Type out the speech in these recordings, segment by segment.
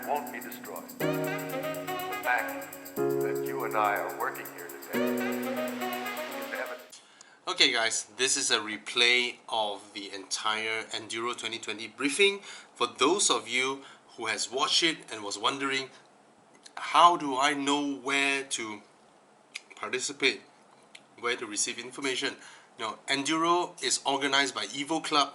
won't be destroyed. The fact that you and I are working here today is evidence. Okay guys, this is a replay of the entire Enduro 2020 briefing. For those of you who has watched it and was wondering, how do I know where to participate, where to receive information? Now, Enduro is organized by Evoclub,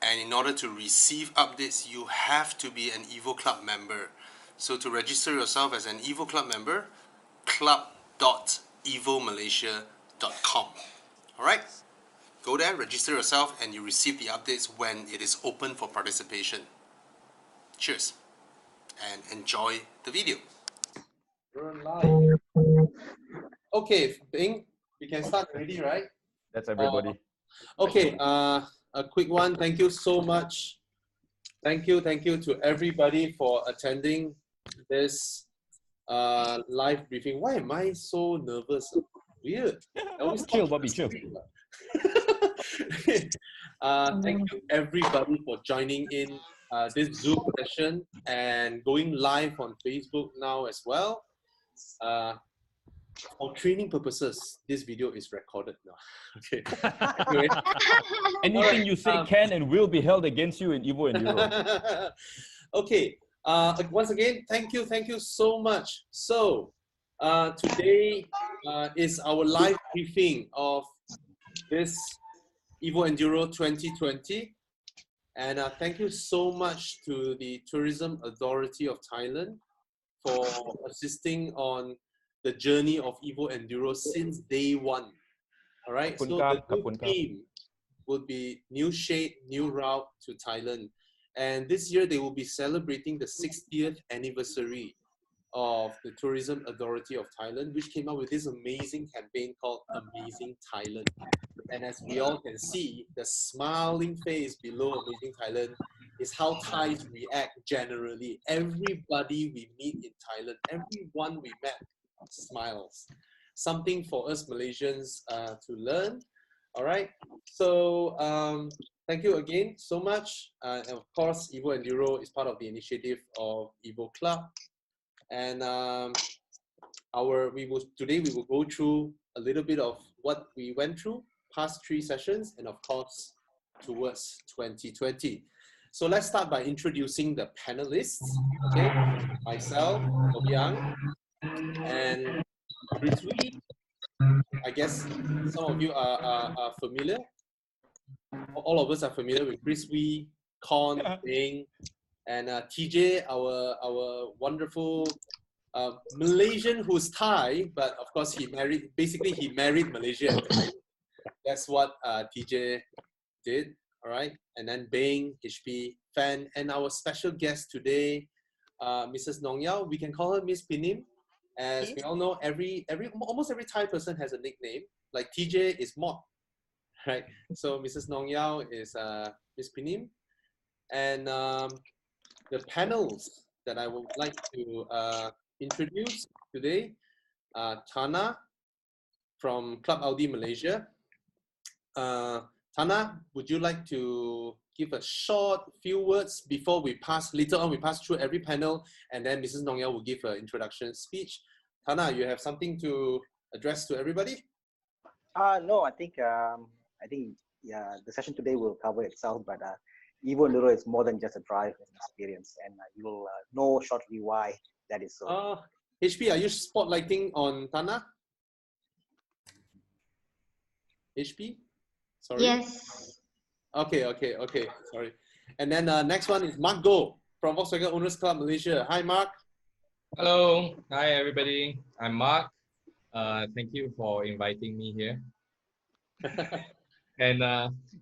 and in order to receive updates, you have to be an Evoclub member. So to register yourself as an Evoclub member, club.evomalaysia.com. Alright? Go there, register yourself, and you receive the updates when it is open for participation. Cheers, and enjoy the video. We're live. Okay, Bing, we can start already, right? That's everybody. Okay, a quick one. Thank you so much. Thank you to everybody for attending this live briefing. Why am I so nervous? Weird. I always Chill, Bobby, chill. Thank you everybody for joining in this Zoom session and going live on Facebook now as well. For training purposes, this video is recorded now. Okay. Anyway. Anything you say can and will be held against you in EvoEnduro. Okay. Once again, thank you so much. So today is our live briefing of this EvoEnduro 2020, and thank you so much to the Tourism Authority of Thailand for assisting on the journey of EvoEnduro since day one. All right, so the new theme would be new shape, new route to Thailand, and this year they will be celebrating the 60th anniversary of the Tourism Authority of Thailand, which came up with this amazing campaign called Amazing Thailand. And as we all can see, the smiling face below Amazing Thailand is how Thais react generally. Everybody we meet in Thailand, everyone we met smiles. Something for us Malaysians to learn. All right. So thank you again so much. And of course, EvoEnduro is part of the initiative of Evoclub. And today we will go through a little bit of what we went through past 3 sessions, and of course towards 2020. So let's start by introducing the panelists. Okay, myself, Yang, and Chris Wee. I guess some of you are familiar. All of us are familiar with Chris Wee, Con, Bing, and TJ, our wonderful Malaysian who's Thai, but of course he married Malaysia. That's what TJ did. All right, and then Bing, HP, Fan, and our special guest today, Mrs. Nong Yao. We can call her Miss Pinim. As we all know, almost every Thai person has a nickname. Like TJ is Mok, right? So Mrs. Nong Yao is Miss Pinim, and the panels that I would like to introduce today, Tana from Club Audi Malaysia. Tana, would you like to give a short few words before we pass? Later on, we pass through every panel, and then Mrs. Nong Yao will give an introduction speech. Tana, you have something to address to everybody? No, I think yeah, the session today will cover itself, but EvoEnduro is more than just a drive experience, and you will know shortly why that is so. HP, are you spotlighting on Tana? HP? Sorry. Yes. Okay. Sorry. And then next one is Mark Go from Volkswagen Owners Club Malaysia. Hi, Mark. Hello. Hi, everybody. I'm Mark. Thank you for inviting me here. And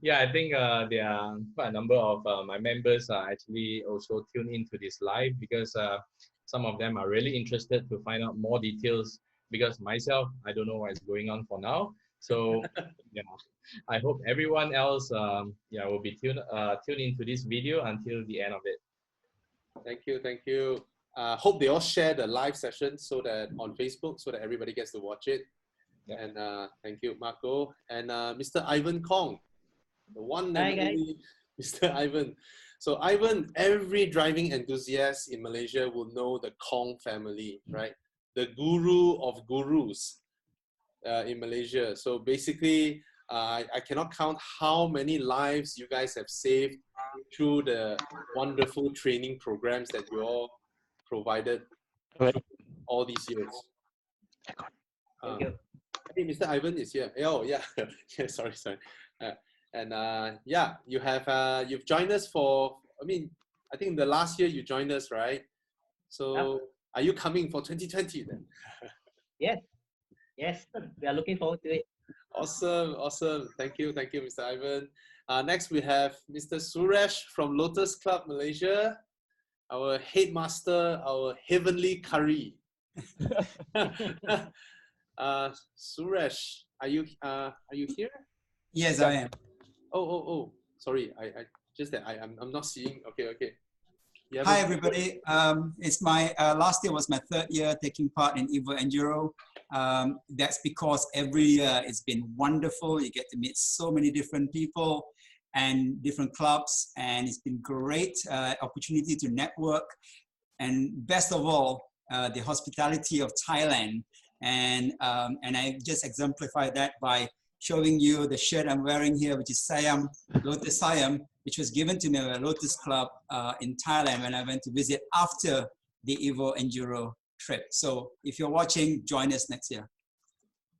yeah, I think there are quite a number of my members are actually also tuned into this live because some of them are really interested to find out more details, because myself, I don't know what is going on for now. So yeah, I hope everyone else will be tuned into this video until the end of it. Thank you. Hope they all share the live session so that on Facebook, so that everybody gets to watch it. Yeah. And thank you, Marco. And Mr. Ivan Kong, the one and only Mr. Ivan. So Ivan, every driving enthusiast in Malaysia will know the Kong family, right? The guru of gurus in Malaysia. So basically, I cannot count how many lives you guys have saved through the wonderful training programs that you all provided all these years. Thank you. I think Mr. Ivan is here. Oh yeah, yeah. Sorry. Yeah, you have you've joined us for. I mean, I think the last year you joined us, right? So are you coming for 2020 then? Yes, we are looking forward to it. Awesome, awesome. Thank you, Mr. Ivan. Next we have Mr. Suresh from Lotus Club Malaysia, our headmaster, our heavenly curry. Suresh, are you here? Yes, I am. Oh. Sorry, I just that I'm not seeing. Okay. Hi, everybody. It's my last year was my third year taking part in EvoEnduro. That's because every year it's been wonderful. You get to meet so many different people and different clubs, and it's been great opportunity to network. And best of all, the hospitality of Thailand. And I just exemplify that by showing you the shirt I'm wearing here, which is Siam, Lotus Siam, which was given to me by Lotus Club in Thailand when I went to visit after the EvoEnduro trip. So if you're watching, join us next year.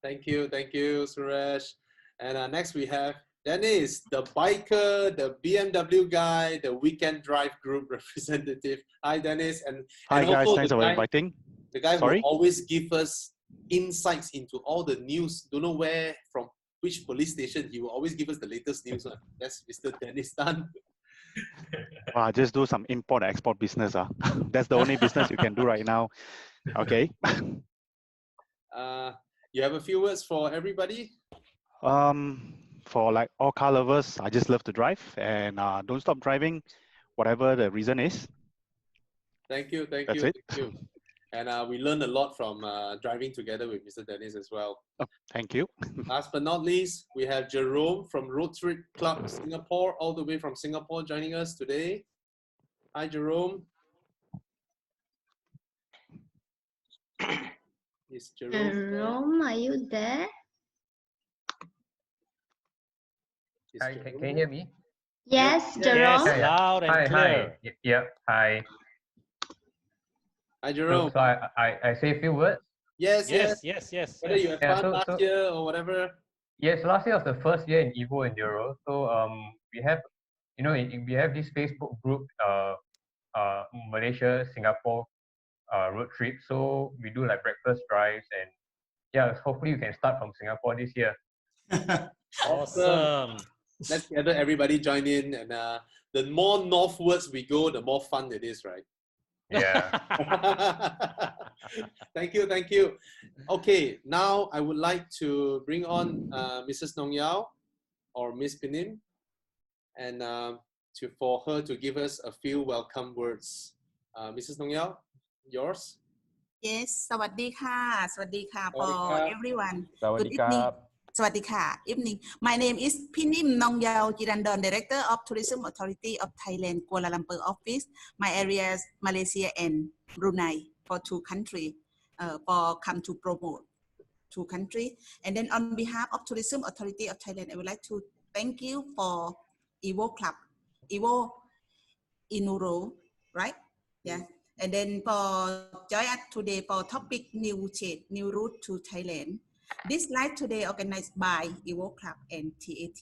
Thank you, Suresh. And next we have Dennis, the biker, the BMW guy, the weekend drive group representative. Hi, Dennis. Hi, guys. also Thanks for inviting. The guy Sorry? who always gives us insights into all the news. Don't know where, from which police station. He will always give us the latest news. That's Mr. Dennis Tan. Just do some import and export business. That's the only business you can do right now. Okay. You have a few words for everybody? For like all car lovers, I just love to drive and don't stop driving, whatever the reason is. Thank you. That's Thank it. you. And we learned a lot from driving together with Mr. Dennis as well. Oh, thank you. Last but not least, we have Jerome from Road Trip Club Singapore, all the way from Singapore, joining us today. Hi, Jerome. Is Jerome, are you there? Hi, can you hear me? Yes, Jerome. Yes, loud and clear. Hi. Yeah, hi. Hi, Jerome. So I say a few words. Yes. Whether you have fun last year or whatever. Yes, last year was the first year in EvoEnduro. So we have, we have this Facebook group, Malaysia, Singapore road trip. So we do like breakfast drives, and yeah, hopefully you can start from Singapore this year. Awesome. Let's gather everybody join in, and the more northwards we go, the more fun it is, right? Yeah. Thank you. Okay, now I would like to bring on Mrs. Nong Yao or Miss Pinim, and for her to give us a few welcome words. Mrs. Nong Yao, yours. Yes, สวัสดีค่ะ for everyone. Good Sawadee evening. krap. สวัสดีค่ะ Evening. My name is Pinim Nongyao Jirandon, Director of Tourism Authority of Thailand, Kuala Lumpur office. My areas Malaysia and Brunei for two countries. For come to promote two countries. And then on behalf of Tourism Authority of Thailand, I would like to thank you for Evoclub, EvoEnduro, right? Yeah. And then for join us today for topic new route to Thailand. This live today organized by Evoclub and TAT.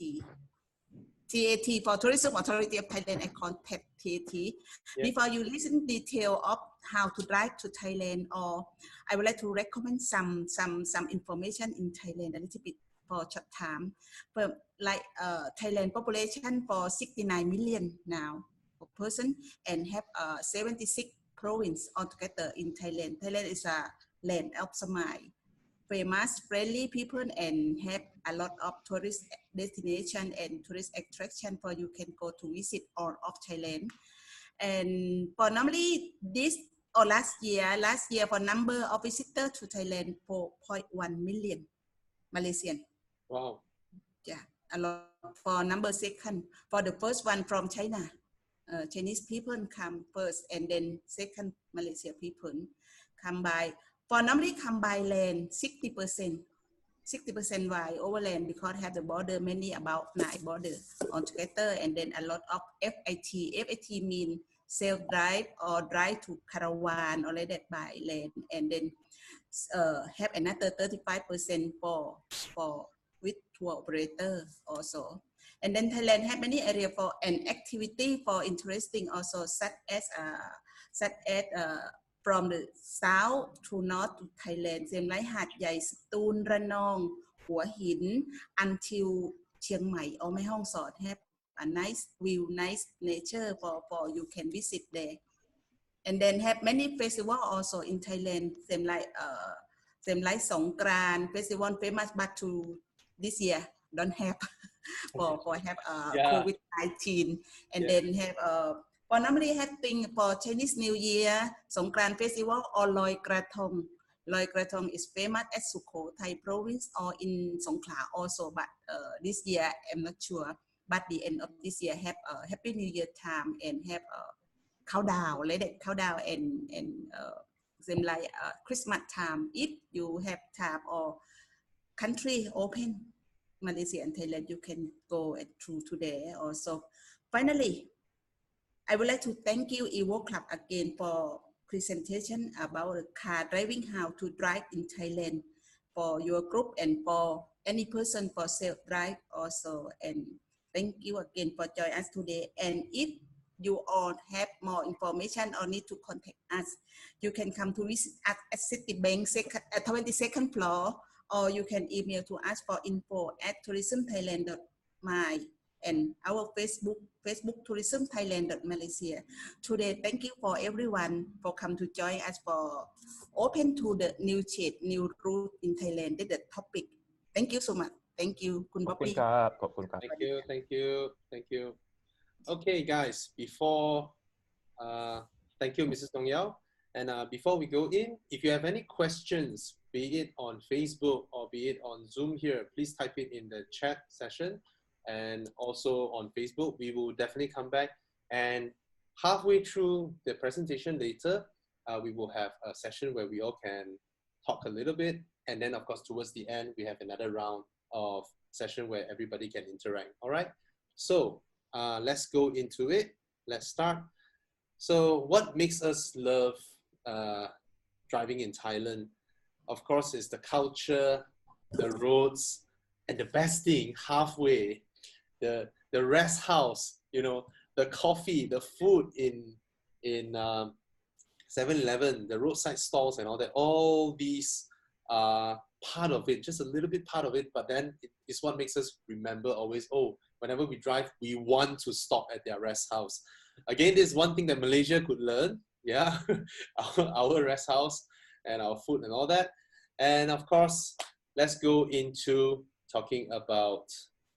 TAT for Tourism Authority of Thailand. I contact TAT. Yes. Before you listen detail of how to drive to Thailand, or I would like to recommend some information in Thailand a little bit for short time. For like Thailand population for 69 million now per person, and have 76 province altogether in Thailand. Thailand is a land of smile, famous, friendly people, and have a lot of tourist destination and tourist attraction for you can go to visit all of Thailand. And for normally this or last year for number of visitors to Thailand 4.1 million Malaysian. Wow. Yeah, a lot. For number second, for the first one from China, Chinese people come first, and then second Malaysia people come by. For normally come by land 60%. 60% by overland because have the border many about 9 border altogether, and then a lot of FIT. FIT mean self-drive or drive to caravan or like that by land, and then have another 35% for with tour operator also. And then Thailand have many area for an activity for interesting also, such as from the south to north to Thailand, same like Hat Yai, Stoon, Ranong, Hua Hin, until Chiang Mai or Mae Sariang have a nice view, nice nature for you can visit there. And then have many festival also in Thailand, same like Songkran festival famous, but to this year don't have for have COVID-19, and then have for normally have thing for Chinese New Year, Songkran festival or Loi Krathong. Loi Krathong is famous at Sukhothai province or in Songkhla also, but this year I'm not sure. But the end of this year have Happy New Year time and have countdown, like that countdown and same like Christmas time. If you have time or country open, Malaysia and Thailand, you can go through today also. Finally, I would like to thank you, Evoclub, again for presentation about car driving, how to drive in Thailand for your group and for any person for self-drive also. And thank you again for joining us today. And if you all have more information or need to contact us, you can come to visit us at Citibank 22nd floor, or you can email to us for info@tourismthailand.my and our Facebook Tourism Thailand Malaysia. Today, thank you for everyone for come to join us for open to the new chat, new route in Thailand. That's the topic. Thank you so much. Thank you, Kun Bobby. Thank you. Okay, guys. Before, thank you, Mrs. Dong Yao. And before we go in, if you have any questions, be it on Facebook or be it on Zoom here, please type it in the chat session. And also on Facebook, we will definitely come back. And halfway through the presentation later, we will have a session where we all can talk a little bit. And then, of course, towards the end, we have another round of session where everybody can interact. All right. So let's go into it. Let's start. So what makes us love driving in Thailand? Of course, is the culture, the roads, and the best thing, halfway, the rest house, you know, the coffee, the food in 7-Eleven, the roadside stalls and all that. All these are part of it, just a little bit part of it, but then it's what makes us remember always, oh, whenever we drive, we want to stop at their rest house. Again, this is one thing that Malaysia could learn, yeah, our rest house and our food and all that. And of course, let's go into talking about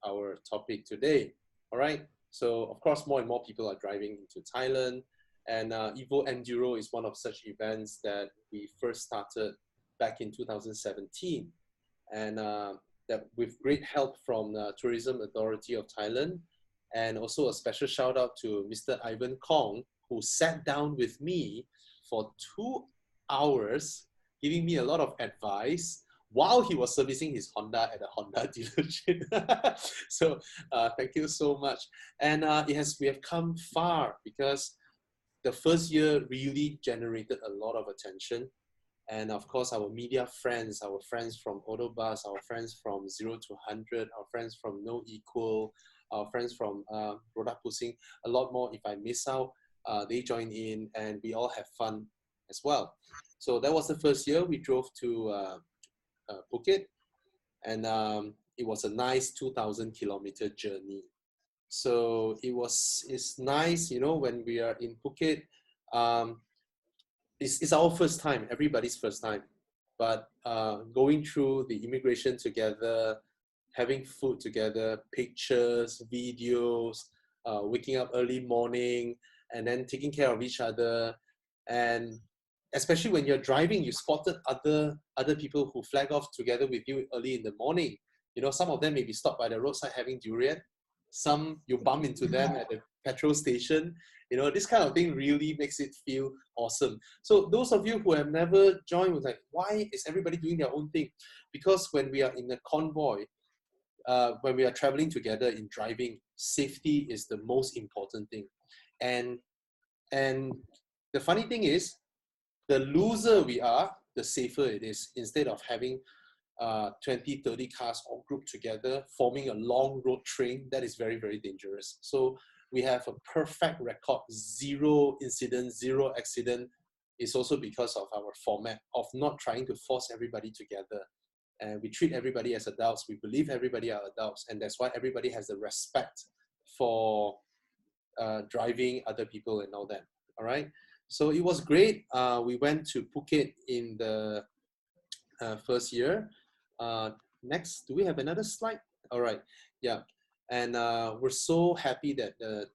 our topic today. All right. So of course, more and more people are driving into Thailand, and EvoEnduro is one of such events that we first started back in 2017, and that with great help from the Tourism Authority of Thailand, and also a special shout out to Mr. Ivan Kong, who sat down with me for 2 hours, giving me a lot of advice while he was servicing his Honda at a Honda dealership. So thank you so much. And we have come far, because the first year really generated a lot of attention. And of course, our media friends, our friends from Autobus, our friends from 0 to 100, our friends from No Equal, our friends from Product Pusing, a lot more. If I miss out, they join in, and we all have fun as well. So that was the first year. We drove to Phuket, and it was a nice 2,000-kilometer journey. So it's nice, you know, when we are in Phuket. It's our first time, everybody's first time. But going through the immigration together, having food together, pictures, videos, waking up early morning, and then taking care of each other. And especially when you're driving, you spotted other people who flag off together with you early in the morning. You know, some of them may be stopped by the roadside having durian. some you bump into them at the petrol station. You know, this kind of thing really makes it feel awesome. So those of you who have never joined, was like, why is everybody doing their own thing? Because when we are in a convoy, when we are traveling together in driving, safety is the most important thing. And the funny thing is, the looser we are, the safer it is. Instead of having 20, 30 cars all grouped together, forming a long road train, that is very, very dangerous. So we have a perfect record, 0 incidents, 0 accident. It's also because of our format of not trying to force everybody together. And we treat everybody as adults. We believe everybody are adults. And that's why everybody has the respect for driving other people and all that. All right. So it was great. We went to Phuket in the first year. Next, do we have another slide? All right. Yeah. And we're so happy that the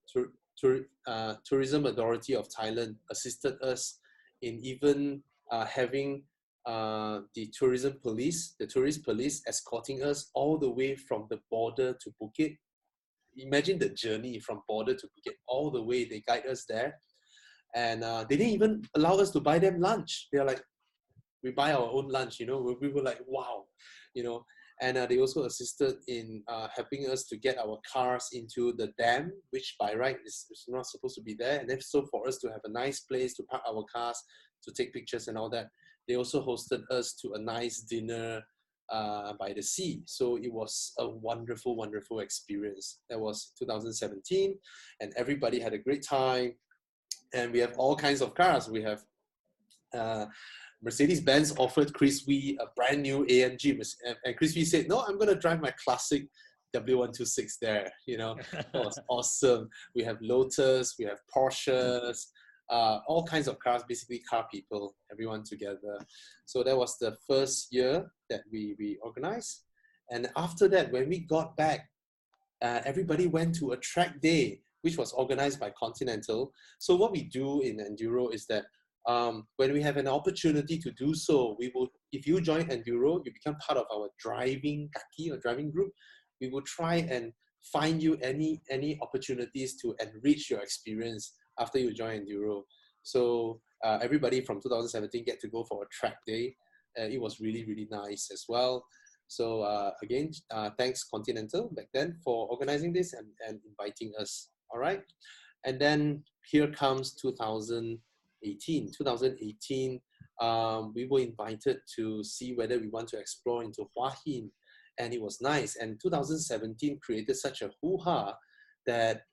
Tourism Authority of Thailand assisted us in even having the tourism police, the tourist police, escorting us all the way from the border to Phuket. Imagine the journey from border to Phuket, all the way. They guide us there. And they didn't even allow us to buy them lunch. They're like, we buy our own lunch, you know. We were like, wow, you know. And they also assisted in helping us to get our cars into the dam, which by right is not supposed to be there. And then so for us to have a nice place to park our cars, to take pictures and all that. They also hosted us to a nice dinner by the sea. So it was a wonderful, wonderful experience. That was 2017, and everybody had a great time. And we have all kinds of cars. We have Mercedes-Benz offered Chris Wee a brand new AMG, and Chris Wee said, no, I'm going to drive my classic W126 there. You know, it was awesome. We have Lotus, we have Porsches, all kinds of cars, basically car people, everyone together. So that was the first year that we organized. And after that, when we got back, everybody went to a track day, which was organized by Continental. So what we do in Enduro is that when we have an opportunity to do so, we will, if you join Enduro, you become part of our driving kaki or driving group, we will try and find you any opportunities to enrich your experience after you join Enduro. So everybody from 2017 get to go for a track day. It was really, really nice as well. So again, thanks Continental back then for organizing this and inviting us. All right. And then here comes 2018. 2018, we were invited to see whether we want to explore into Hua Hin, and it was nice. And 2017 created such a hoo-ha that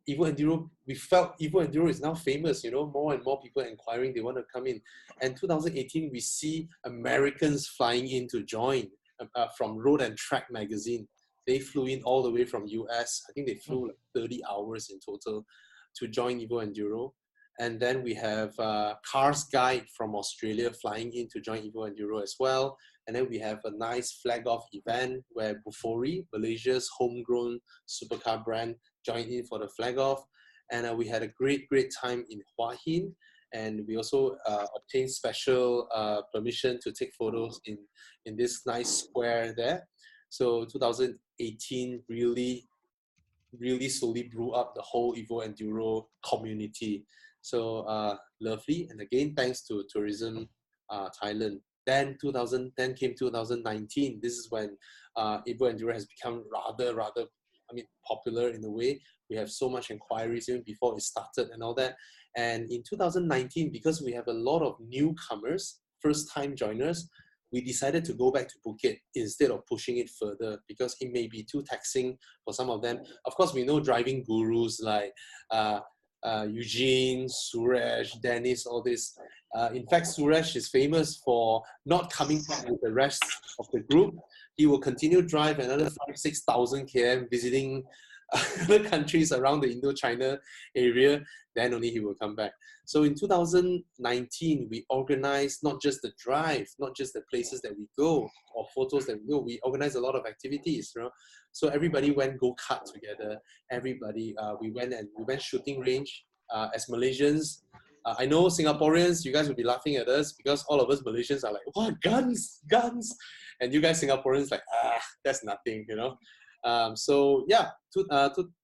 EvoEnduro, we felt EvoEnduro is now famous, you know, more and more people inquiring, they want to come in. And 2018, we see Americans flying in to join from Road and Track magazine. They flew in all the way from US. I think they flew like 30 hours in total to join EvoEnduro. And then we have Cars Guide from Australia flying in to join EvoEnduro as well. And then we have a nice flag-off event where Bufori, Malaysia's homegrown supercar brand, joined in for the flag-off. And we had a great, great time in Hua Hin. And we also obtained special permission to take photos in this nice square there. So 2018 really slowly blew up the whole EvoEnduro community. So lovely. And again, thanks to Tourism Thailand. Then 2010 came 2019. This is when EvoEnduro has become rather, I mean, popular in a way. We have so much inquiries even before it started and all that. And in 2019, because we have a lot of newcomers, first-time joiners, we decided to go back to Phuket instead of pushing it further because it may be too taxing for some of them. Of course, we know driving gurus like Eugene, Suresh, Dennis, all this. In fact, Suresh is famous for not coming back with the rest of the group. He will continue to drive another 6,000 km visiting other countries around the Indochina area, then only he will come back. So in 2019, we organized not just the drive, not just the places that we go or photos that we go, we organized a lot of activities, you know. So everybody went go-kart together. Everybody, we went shooting range as Malaysians. I know Singaporeans, you guys will be laughing at us because all of us Malaysians are like, what, guns. And you guys Singaporeans like, that's nothing, you know. So yeah,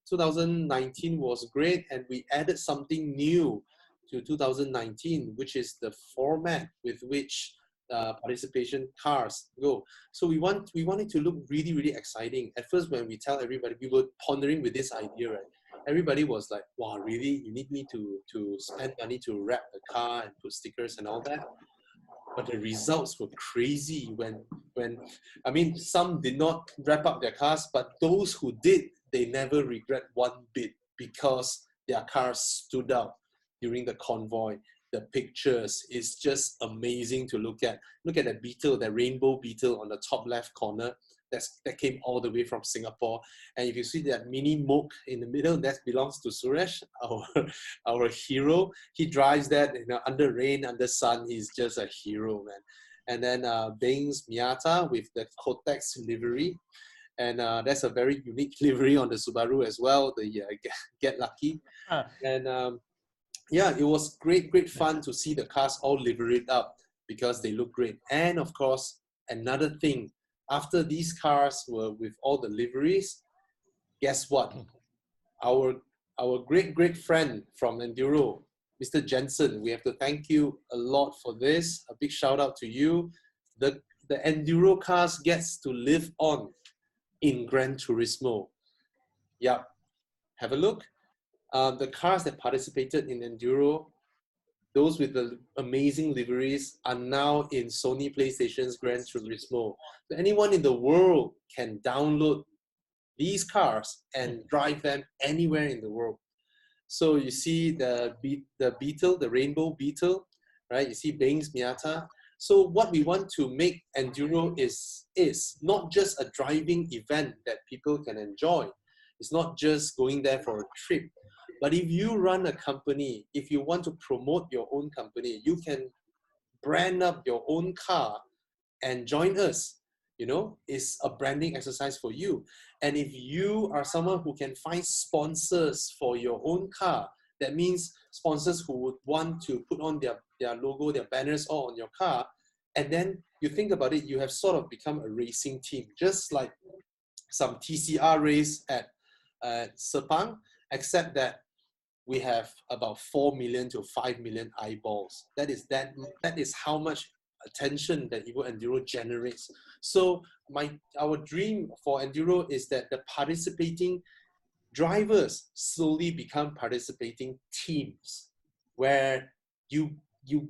2019 was great, and we added something new to 2019, which is the format with which participation cars go. So we want it to look really, really exciting. At first, when we tell everybody, we were pondering with this idea, right? Everybody was like, wow, really? You need me to spend money to wrap the car and put stickers and all that? But the results were crazy when I mean, some did not wrap up their cars, but those who did, they never regret one bit because their cars stood out during the convoy. The pictures is just amazing to look at. Look at the beetle, the rainbow beetle on the top left corner. That came all the way from Singapore. And if you see that mini moke in the middle, that belongs to Suresh, our hero. He drives that, you know, under rain, under sun. He's just a hero, man. And then Bing's Miata with the Kotex livery. And that's a very unique livery on the Subaru as well, the Get Lucky. And yeah, it was great fun to see the cars all liveried up because they look great. And of course, another thing, after these cars were with all the liveries, guess what? Our great friend from Enduro, Mr. Jensen, we have to thank you a lot for this. A big shout out to you. The Enduro cars gets to live on in Gran Turismo. Yep, have a look. The cars that participated in Enduro, those with the amazing liveries, are now in Sony PlayStation's Gran Turismo. So anyone in the world can download these cars and drive them anywhere in the world. So you see the Beetle, the Rainbow Beetle, right? You see Bing's Miata. So what we want to make Enduro is not just a driving event that people can enjoy. It's not just going there for a trip. But if you run a company, if you want to promote your own company, you can brand up your own car and join us. You know, it's a branding exercise for you. And if you are someone who can find sponsors for your own car, that means sponsors who would want to put on their logo, their banners all on your car. And then you think about it, you have sort of become a racing team, just like some TCR race at Sepang, except that we have about 4 million to 5 million eyeballs. That is how much attention that EvoEnduro generates. So our dream for Enduro is that the participating drivers slowly become participating teams, where you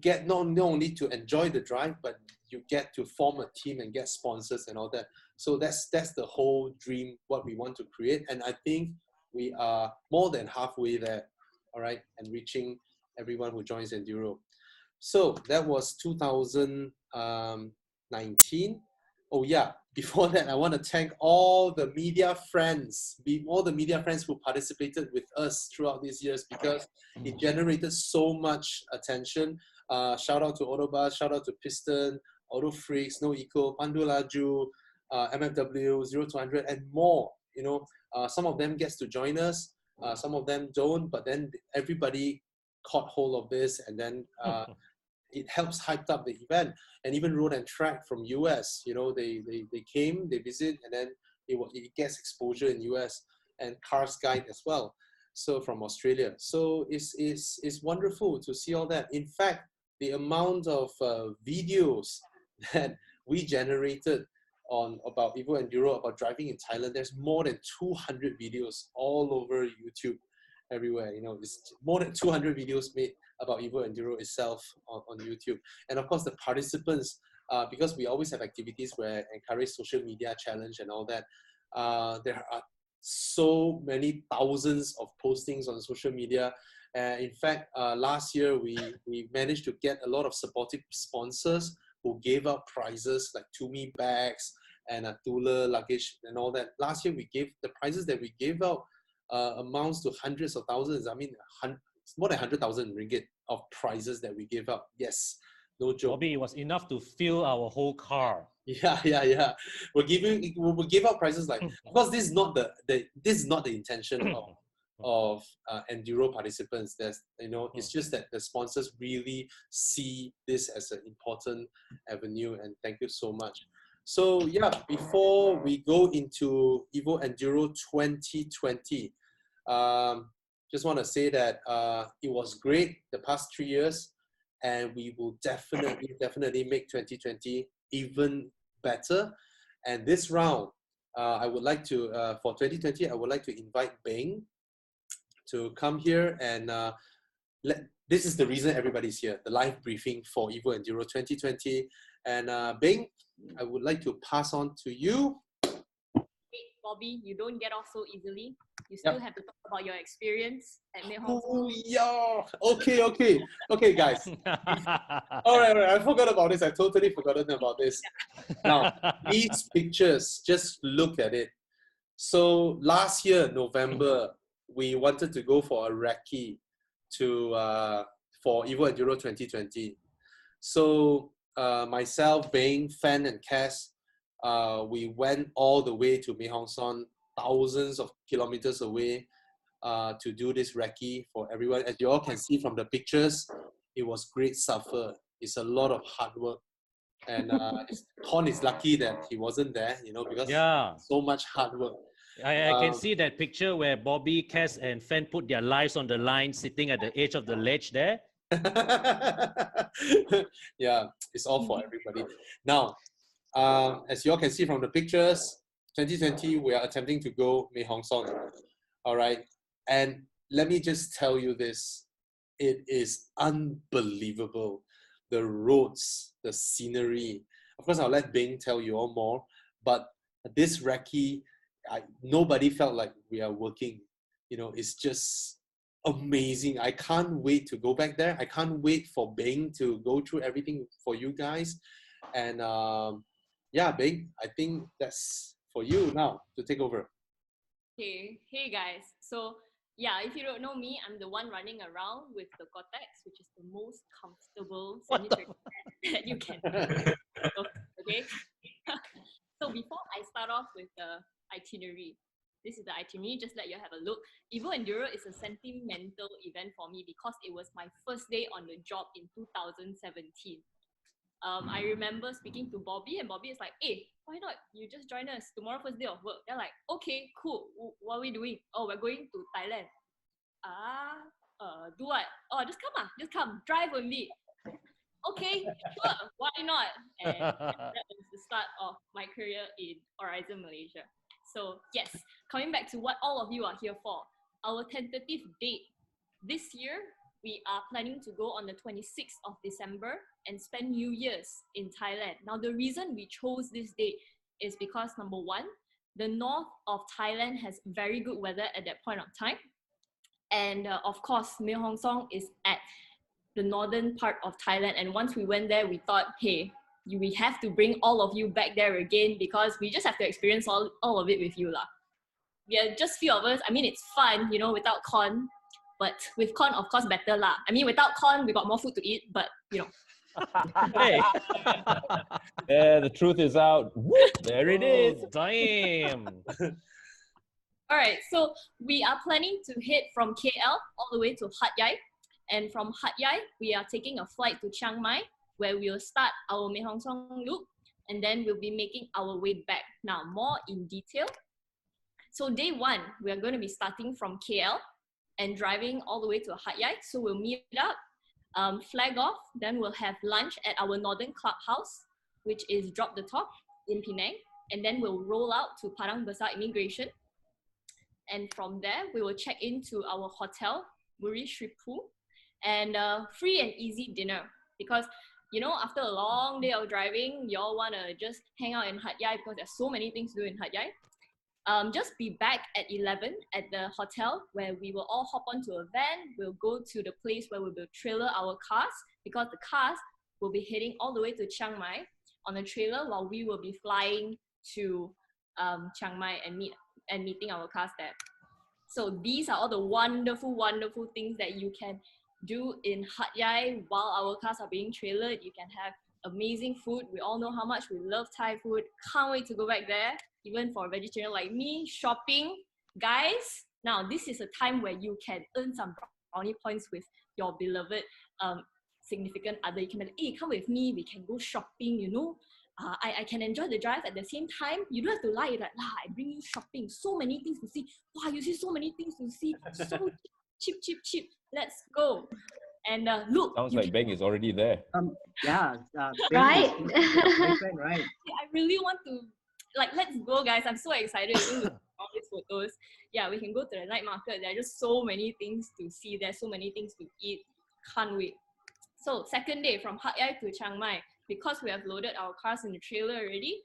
get not only to enjoy the drive, but you get to form a team and get sponsors and all that. So that's the whole dream, what we want to create. And I think we are more than halfway there, all right, and reaching everyone who joins Enduro. So that was 2019. Oh yeah, before that, I want to thank all the media friends who participated with us throughout these years, because it generated so much attention. Shout out to Autobus, shout out to Piston, Auto Freaks, No Eco, Pandu Laju, MFW, 0200, and more. You know, some of them gets to join us, some of them don't, but then everybody caught hold of this, and then it helps hyped up the event. And even Road and Track from US, you know, they came, they visit, and then it gets exposure in US, and Cars Guide as well, so from Australia. So it's wonderful to see all that. In fact, the amount of videos that we generated about EvoEnduro, about driving in Thailand, there's more than 200 videos all over YouTube, everywhere. You know, it's more than 200 videos made about EvoEnduro itself on YouTube. And of course, the participants, because we always have activities where encourage social media challenge and all that, there are so many thousands of postings on social media. In fact, last year, we managed to get a lot of supportive sponsors who gave out prizes like Tumi bags and a Tula luggage and all that. Last year, the prizes that we gave out amounts to hundreds of thousands. I mean, more than 100,000 ringgit of prizes that we gave out. Yes, no joke. Bobby, it was enough to fill our whole car. Yeah. We'll give out prizes like, of course, this is not the intention of Enduro participants. There's, you know, it's just that the sponsors really see this as an important avenue, and thank you so much. So yeah, before we go into EvoEnduro 2020, Just want to say that it was great the past 3 years, and we will definitely make 2020 even better. And this round, I would like to, for 2020, I would like to invite Bing to come here and this is the reason everybody's here, the live briefing for EvoEnduro 2020. And Bing, I would like to pass on to you. Wait, Bobby, you don't get off so easily. You still have to talk about your experience at Mae Sariang. Oh, yeah. Okay, guys. All right, I forgot about this. I totally forgotten about this. Now, these pictures, just look at it. So last year, November, we wanted to go for a recce for EvoEnduro 2020. So myself, Bing, Fan, and Cass, we went all the way to Mae Sariang, thousands of kilometers away, to do this recce for everyone. As you all can see from the pictures, it was great suffer. It's a lot of hard work. And Con is lucky that he wasn't there, because so much hard work. I can see that picture where Bobby, Cass, and Fan put their lives on the line, sitting at the edge of the ledge there. Yeah, it's all for everybody. Now, as you all can see from the pictures, 2020, we are attempting to go Mae Sariang. All right. And let me just tell you this. It is unbelievable. The roads, the scenery. Of course, I'll let Bing tell you all more. But this recce, nobody felt like we are working. It's just amazing. I can't wait to go back there. I can't wait for Bing to go through everything for you guys. And yeah, Bing, I think that's for you now to take over. Hey guys. So yeah, if you don't know me, I'm the one running around with the Cortex, which is the most comfortable sanitary pad that you can do. Okay. So before I start off with the itinerary, this is the itinerary, just let you have a look. EvoEnduro is a sentimental event for me because it was my first day on the job in 2017. I remember speaking to Bobby, and Bobby is like, hey, why not? You just join us tomorrow, first day of work. They're like, okay, cool. What are we doing? Oh, we're going to Thailand. Do what? Oh, just come, drive only. Okay, sure, why not? And that was the start of my career in Horizon Malaysia. So yes, coming back to what all of you are here for, our tentative date this year, we are planning to go on the 26th of December and spend New Year's in Thailand. Now, the reason we chose this date is because, number one, the north of Thailand has very good weather at that point of time. And of course, Mae Sariang is at the northern part of Thailand. And once we went there, we thought, hey, we have to bring all of you back there again because we just have to experience all of it with you lah. We are just few of us. I mean, it's fun, without Con. But with Con, of course, better lah. I mean, without Con, we got more food to eat, but Hey. Yeah, the truth is out. There it is. Damn. All right, so we are planning to head from KL all the way to Hat Yai. And from Hat Yai, we are taking a flight to Chiang Mai, where we will start our Mae Sariang loop, and then we'll be making our way back. Now, more in detail. So day one, we are going to be starting from KL and driving all the way to Hat Yai. So we'll meet up, flag off, then we'll have lunch at our Northern Clubhouse, which is Drop the Top in Penang. And then we'll roll out to Padang Besar Immigration. And from there, we will check into our hotel, Muri Shripu, and free and easy dinner. Because, after a long day of driving, you all want to just hang out in Hat Yai because there's so many things to do in Hat Yai. Just be back at 11 at the hotel where we will all hop onto a van. We'll go to the place where we will trailer our cars because the cars will be heading all the way to Chiang Mai on a trailer while we will be flying to Chiang Mai and meeting our cars there. So these are all the wonderful, wonderful things that you can do in Hat Yai while our cars are being trailered. You can have amazing food. We all know how much we love Thai food. Can't wait to go back there. Even for a vegetarian like me, shopping. Guys, now this is a time where you can earn some brownie points with your beloved significant other. You can be like, hey, come with me, we can go shopping, I can enjoy the drive at the same time. You don't have to lie. You're like, I bring you shopping. So many things to see. Wow, you see so many things to see. So cheap. Let's go. And look. Sounds like Beng is already there. Yeah. Right. My friend, right? I really want to, let's go, guys. I'm so excited. All these photos. Yeah, we can go to the night market. There are just so many things to see. There's so many things to eat. Can't wait. So second day from Hat Yai to Chiang Mai, because we have loaded our cars in the trailer already,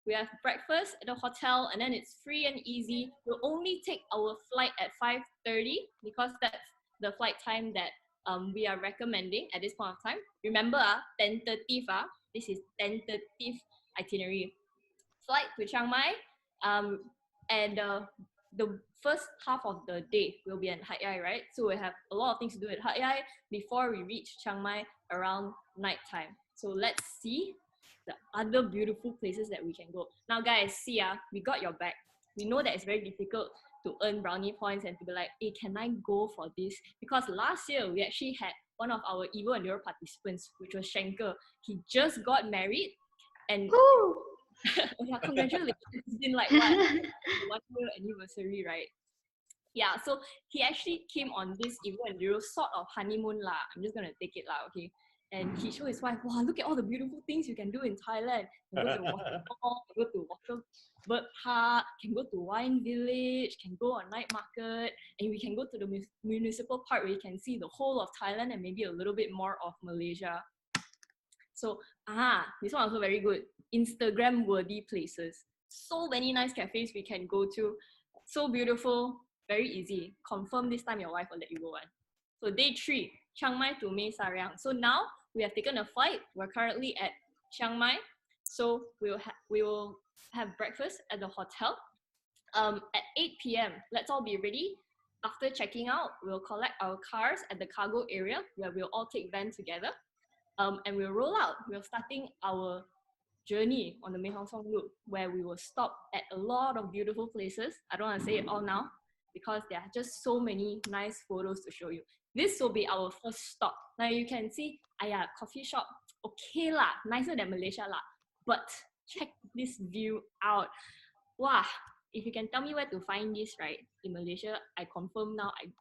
we have breakfast at the hotel, and then it's free and easy. We'll only take our flight at 5:30 because that's the flight time that we are recommending at this point of time. Remember, tentative, this is tentative itinerary. Flight to Chiang Mai, and the first half of the day will be at Hat Yai, right? So we have a lot of things to do at Hat Yai before we reach Chiang Mai around nighttime. So let's see the other beautiful places that we can go. Now guys, see, we got your back. We know that it's very difficult to earn brownie points and to be like, hey, can I go for this? Because last year we actually had one of our EvoEnduro participants, which was Schenker. He just got married, and yeah, congratulations. It's been like what, 1 year anniversary, right? Yeah, so he actually came on this EvoEnduro sort of honeymoon lah. I'm just gonna take it lah, okay? And he showed his wife, wow, look at all the beautiful things you can do in Thailand. You can go to the waterfall, can go to water bird park, can go to wine village, can go on night market, and we can go to the municipal park where you can see the whole of Thailand and maybe a little bit more of Malaysia. So, this one also very good. Instagram worthy places. So many nice cafes we can go to. So beautiful, very easy. Confirm this time your wife will let you go on. So day 3, Chiang Mai to Mae Sariang. So now we have taken a flight. We're currently at Chiang Mai. So we will have breakfast at the hotel. At 8 p.m., let's all be ready. After checking out, we'll collect our cars at the cargo area where we'll all take van together. And we'll roll out. We're starting our journey on the Mae Hong Song Loop, where we will stop at a lot of beautiful places. I don't want to say it all now because there are just so many nice photos to show you. This will be our first stop. Now you can see, coffee shop, okay lah, nicer than Malaysia lah. But check this view out. Wow, if you can tell me where to find this, right, in Malaysia, I confirm now I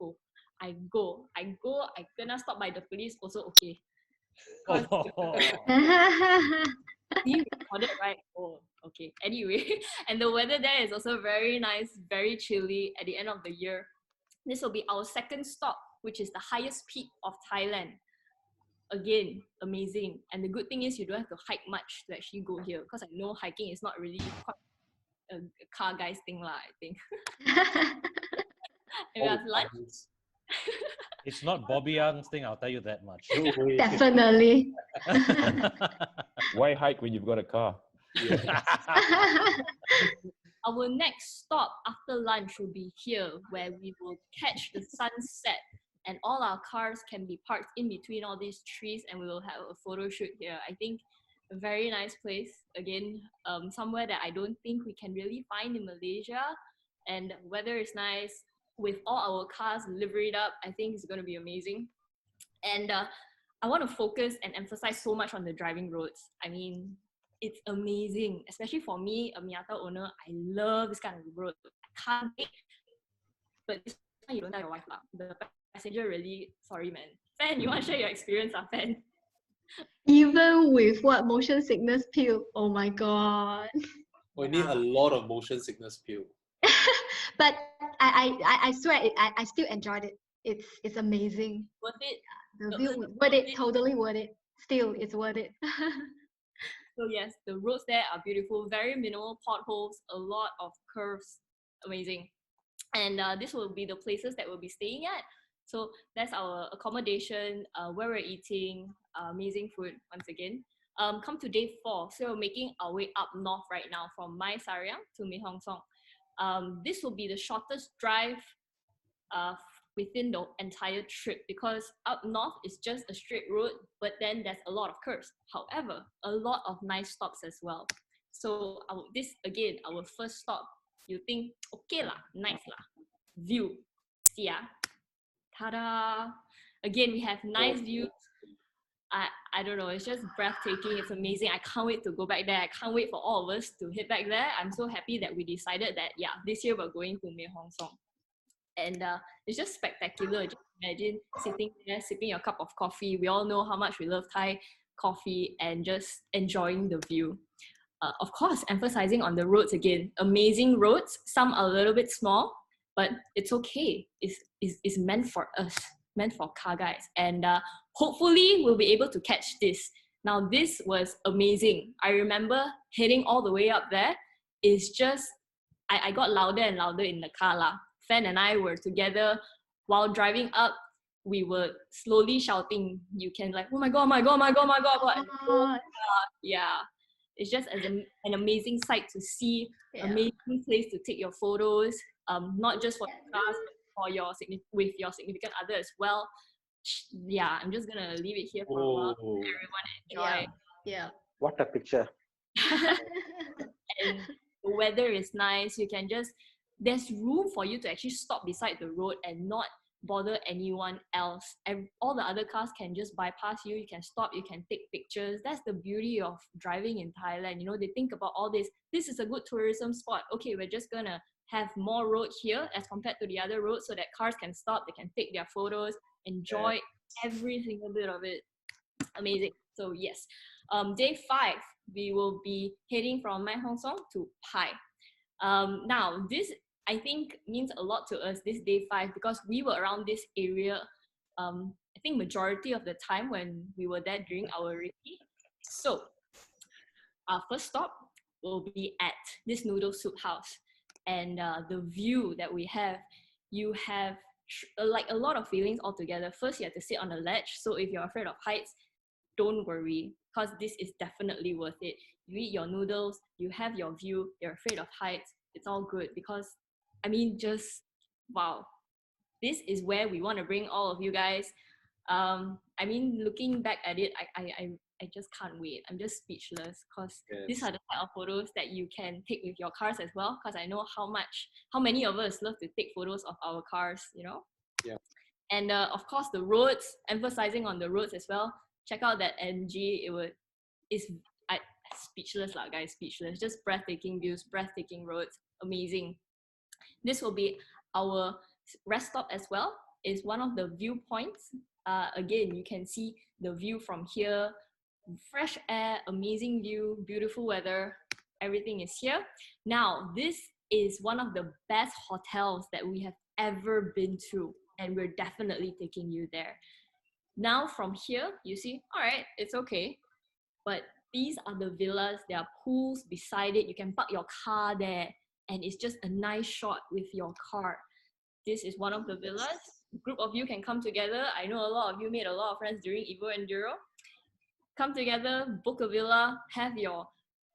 gonna stop by the police also okay. You recorded, right? Oh, okay. Anyway, and the weather there is also very nice, very chilly at the end of the year. This will be our second stop, which is the highest peak of Thailand. Again, amazing. And the good thing is you don't have to hike much to actually go here, because I know hiking is not really quite a car guy's thing lah, I think. And we have lunch. It's not Bobby Young's thing, I'll tell you that much. Definitely. Why hike when you've got a car? Yeah. Our next stop after lunch will be here, where we will catch the sunset, and all our cars can be parked in between all these trees, and we will have a photo shoot here. I think a very nice place. Again, somewhere that I don't think we can really find in Malaysia, and weather is nice. With all our cars liveried up, I think it's going to be amazing. And I want to focus and emphasize so much on the driving roads. I mean, it's amazing, especially for me, a Miata owner. I love this kind of road. I can't wait. But this one you don't tell your wife lah. The passenger really, sorry man. Fan, you want to share your experience, Fan? Even with what motion sickness pill, oh my god. We need a lot of motion sickness pill. But I swear I still enjoyed it. It's amazing. Worth it. The view worth it, totally worth it. Still, it's worth it. So yes, the roads there are beautiful, very minimal potholes, a lot of curves, amazing. And this will be the places that we'll be staying at. So that's our accommodation, where we're eating, amazing food once again. Come to day 4. So we're making our way up north right now from Mae Sariang to Mae Hong Song. This will be the shortest drive within the entire trip, because up north is just a straight road, but then there's a lot of curves. However, a lot of nice stops as well. So this again, our first stop, you think, okay lah, nice lah, view, see ya, ta-da! Again, we have nice views I don't know, it's just breathtaking. It's amazing. I can't wait to go back there. I can't wait for all of us to hit back there. I'm so happy that we decided that, yeah, this year we're going to Mae Sariang. And it's just spectacular. Just imagine sitting there, sipping your cup of coffee. We all know how much we love Thai coffee and just enjoying the view. Of course, emphasizing on the roads again. Amazing roads. Some are a little bit small, but it's okay. It's meant for us, meant for car guys. And hopefully we'll be able to catch this. Now, this was amazing. I remember heading all the way up there. It's just, I got louder and louder in the car lah. Fan and I were together while driving up. We were slowly shouting. You can like, oh my God, my God, my God, my God. And yeah, it's just an amazing sight to see. Yeah. Amazing place to take your photos. Not just for the cars, but for with your significant other as well. Yeah, I'm just gonna leave it here for a while. Everyone enjoy. Yeah. What a picture. And the weather is nice. You can just, there's room for you to actually stop beside the road and not bother anyone else. And all the other cars can just bypass you. You can stop, you can take pictures. That's the beauty of driving in Thailand. You know, they think about all this. This is a good tourism spot. Okay, we're just gonna have more road here as compared to the other roads so that cars can stop, they can take their photos, enjoy every single bit of it. Amazing. So yes, day 5, we will be heading from Mae Sariang to Pai. Now this, I think, means a lot to us, this day 5, because we were around this area, I think majority of the time when we were there during our recce. So our first stop will be at this noodle soup house. And the view that we have, you have like a lot of feelings altogether. First, you have to sit on the ledge. So if you're afraid of heights, don't worry, because this is definitely worth it. You eat your noodles, you have your view, you're afraid of heights, it's all good. Because, I mean, just, wow. This is where we want to bring all of you guys. I mean, looking back at it, I just can't wait. I'm just speechless because these are the type of photos that you can take with your cars as well. Because I know how many of us love to take photos of our cars, you know? Yeah. And of course, the roads, emphasizing on the roads as well. Check out that MG. Speechless lah, guys, speechless. Just breathtaking views, breathtaking roads, amazing. This will be our rest stop as well. Is one of the viewpoints. Again, you can see the view from here. Fresh air, amazing view, beautiful weather, everything is here. Now, this is one of the best hotels that we have ever been to, and we're definitely taking you there. Now, from here, you see, all right, it's okay, but these are the villas. There are pools beside it. You can park your car there, and it's just a nice shot with your car. This is one of the villas. A group of you can come together. I know a lot of you made a lot of friends during EvoEnduro. Come together, book a villa, have your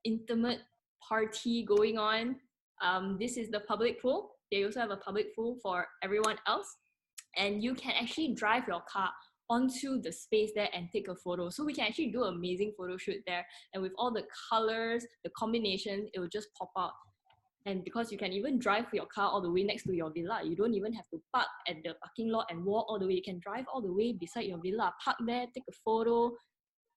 intimate party going on. This is the public pool. They also have a public pool for everyone else. And you can actually drive your car onto the space there and take a photo. So we can actually do an amazing photo shoot there. And with all the colors, the combinations, it will just pop out. And because you can even drive your car all the way next to your villa, you don't even have to park at the parking lot and walk all the way. You can drive all the way beside your villa, park there, take a photo.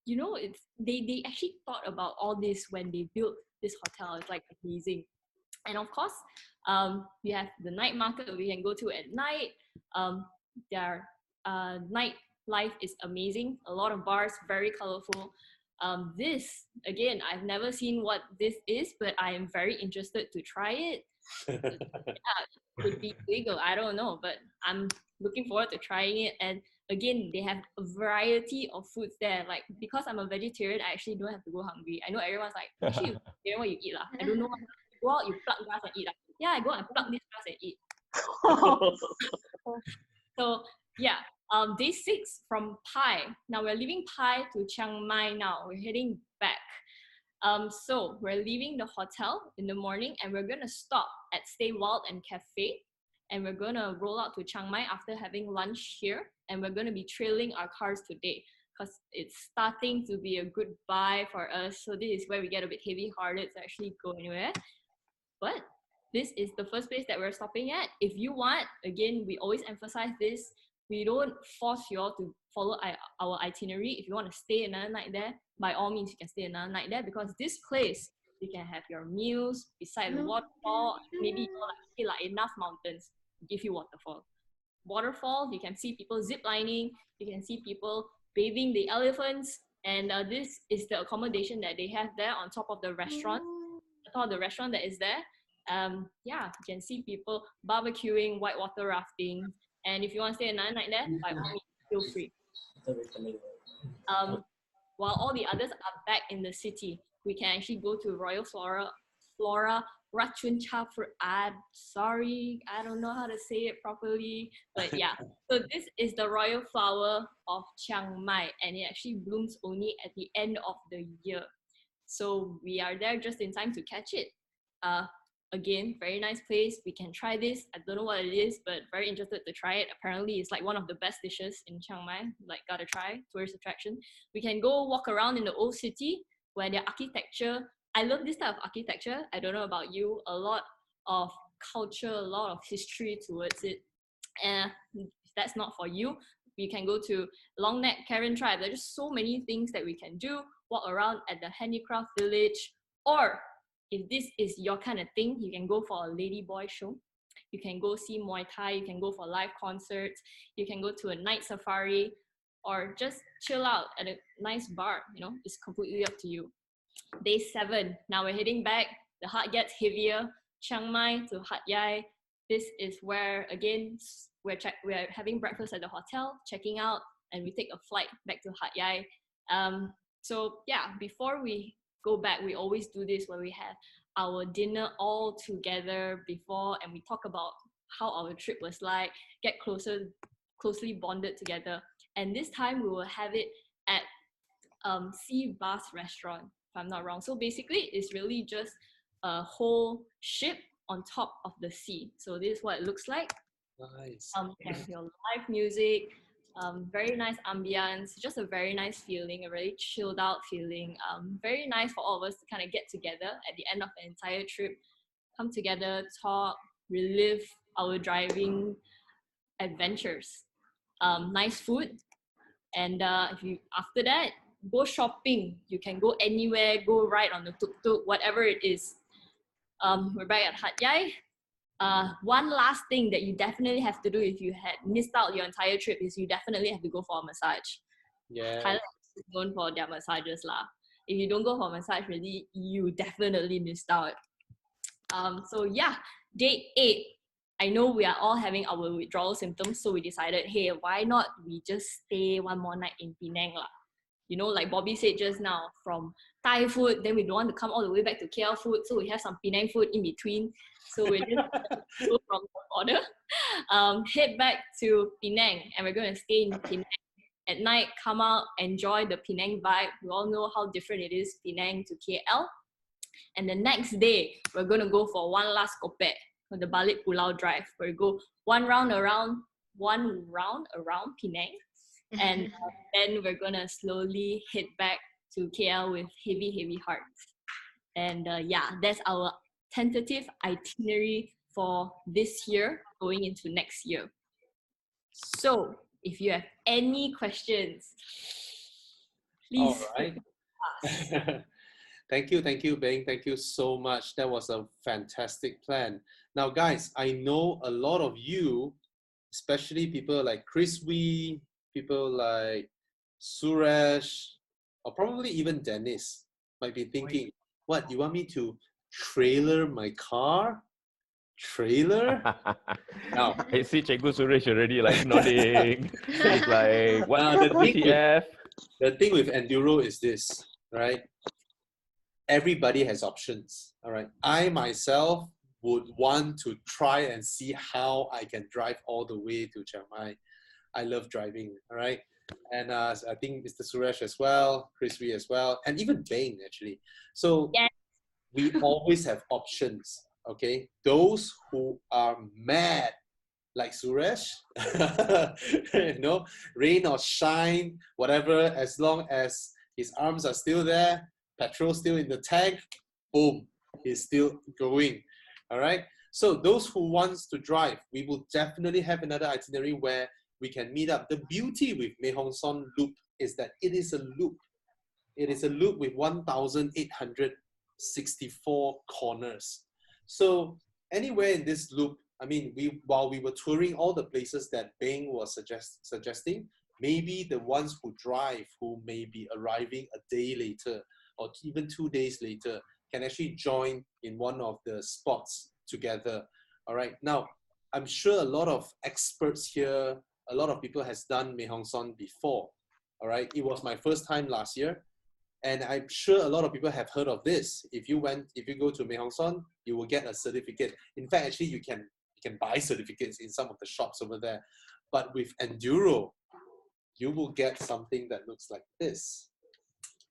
You know, they actually thought about all this when they built this hotel. It's like amazing. And of course, we have the night market we can go to at night. Their night life is amazing. A lot of bars, very colorful. This, again, I've never seen what this is, but I am very interested to try it. Could be legal, I don't know, but I'm looking forward to trying it. And again, they have a variety of foods there. Like, because I'm a vegetarian, I actually don't have to go hungry. I know everyone's like, actually, you know what you eat lah. I don't know. You go out, you pluck grass and eat. Like, yeah, I go and pluck this grass and eat. So yeah, day 6 from Pai. Now we're leaving Pai to Chiang Mai now. We're heading back. So we're leaving the hotel in the morning and we're gonna stop at Stay Wild and Cafe. And we're gonna roll out to Chiang Mai after having lunch here. And we're gonna be trailing our cars today because it's starting to be a good buy for us. So this is where we get a bit heavy-hearted to actually go anywhere. But this is the first place that we're stopping at. If you want, again, we always emphasize this, we don't force you all to follow our itinerary. If you want to stay another night there, by all means, you can stay another night there, because this place, you can have your meals beside the waterfall. Maybe you know, like, okay, like enough mountains give you waterfall. Waterfall, you can see people zip lining, you can see people bathing the elephants, and this is the accommodation that they have there on top of the restaurant. On top of the restaurant that is there. Yeah, you can see people barbecuing, whitewater rafting, and if you want to stay another night there, by all means, feel free. While all the others are back in the city, we can actually go to Royal Flora Racun Chapter. Sorry, I don't know how to say it properly, but yeah. So this is the royal flower of Chiang Mai, and it actually blooms only at the end of the year. So we are there just in time to catch it. Again, very nice place. We can try this. I don't know what it is, but very interested to try it. Apparently, it's like one of the best dishes in Chiang Mai. Like, gotta try, tourist attraction. We can go walk around in the old city where their architecture, I love this type of architecture. I don't know about you, a lot of culture, a lot of history towards it. And if that's not for you, we can go to Long Neck Karen Tribe. There's just so many things that we can do. Walk around at the handicraft village, or if this is your kind of thing, you can go for a ladyboy show. You can go see Muay Thai. You can go for live concerts. You can go to a night safari, or just chill out at a nice bar. You know, it's completely up to you. Day 7. Now we're heading back. The heart gets heavier. Chiang Mai to Hat Yai. This is where, again, we're having breakfast at the hotel, checking out, and we take a flight back to Hat Yai. So yeah, before we go back, we always do this where we have our dinner all together before, and we talk about how our trip was like, get closely bonded together. And this time we will have it at Sea Bass Restaurant, if I'm not wrong. So basically, it's really just a whole ship on top of the sea. So this is what it looks like. Nice. You have your live music, very nice ambience, just a very nice feeling, a really chilled out feeling. Very nice for all of us to kind of get together at the end of the entire trip, come together, talk, relive our driving adventures. Nice food, and if you after that go shopping, you can go anywhere, go ride on the tuk-tuk, whatever it is. We're back at Hat Yai. One last thing that you definitely have to do if you had missed out your entire trip is you definitely have to go for a massage. Yeah. Thailand is known for their massages lah. If you don't go for a massage, really, you definitely missed out. So yeah, day 8. I know we are all having our withdrawal symptoms, so we decided, hey, why not we just stay one more night in Penang lah? You know, like Bobby said just now, from Thai food, then we don't want to come all the way back to KL food, so we have some Penang food in between. So we just go from the border, head back to Penang, and we're going to stay in Penang. At night, come out, enjoy the Penang vibe. We all know how different it is, Penang to KL. And the next day, we're going to go for one last kopek on the Balik Pulau Drive, where we go one round around Penang. And then we're gonna slowly head back to KL with heavy hearts. And yeah, that's our tentative itinerary for this year going into next year. So if you have any questions, please. All right. Thank you, Beng. Thank you so much. That was a fantastic plan. Now, guys, I know a lot of you, especially people like Chris Wee, people like Suresh, or probably even Dennis, might be thinking, what, you want me to trailer my car? Trailer? Now, I see Cikgu Suresh already like nodding. He's like, what? The thing with Enduro is this, right? Everybody has options, all right? I myself would want to try and see how I can drive all the way to Chiang Mai. I love driving, all right? And I think Mr. Suresh as well, Chris Wee as well, and even Beng actually. So we always have options, okay? Those who are mad, like Suresh, you know, rain or shine, whatever, as long as his arms are still there, petrol still in the tank, boom, he's still going, all right? So those who wants to drive, we will definitely have another itinerary where we can meet up. The beauty with Mae Hong Son Loop is that it is a loop. It is a loop with 1,864 corners. So anywhere in this loop, I mean, while we were touring all the places that Beng was suggesting, maybe the ones who drive, who may be arriving a day later or even 2 days later, can actually join in one of the spots together. All right. Now, I'm sure a lot of experts here, a lot of people has done Mae Hong Son before. All right. It was my first time last year. And I'm sure a lot of people have heard of this. If you go to Mae Hong Son, you will get a certificate. In fact, actually, you can buy certificates in some of the shops over there. But with Enduro, you will get something that looks like this.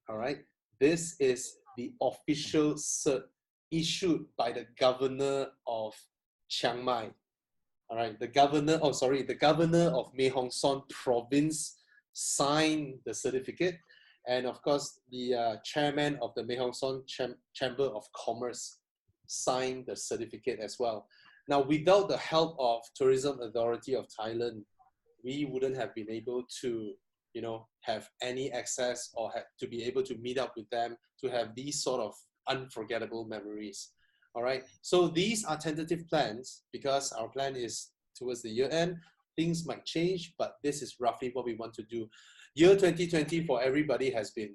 All right. This is the official cert issued by the governor of Chiang Mai. All right. The governor of Mae Hong Son province signed the certificate. And of course, the chairman of the Mae Hong Son Chamber of Commerce signed the certificate as well. Now, without the help of Tourism Authority of Thailand, we wouldn't have been able to, have any access or to be able to meet up with them, to have these sort of unforgettable memories. All right. So these are tentative plans because our plan is towards the year end. Things might change, but this is roughly what we want to do. Year 2020 for everybody has been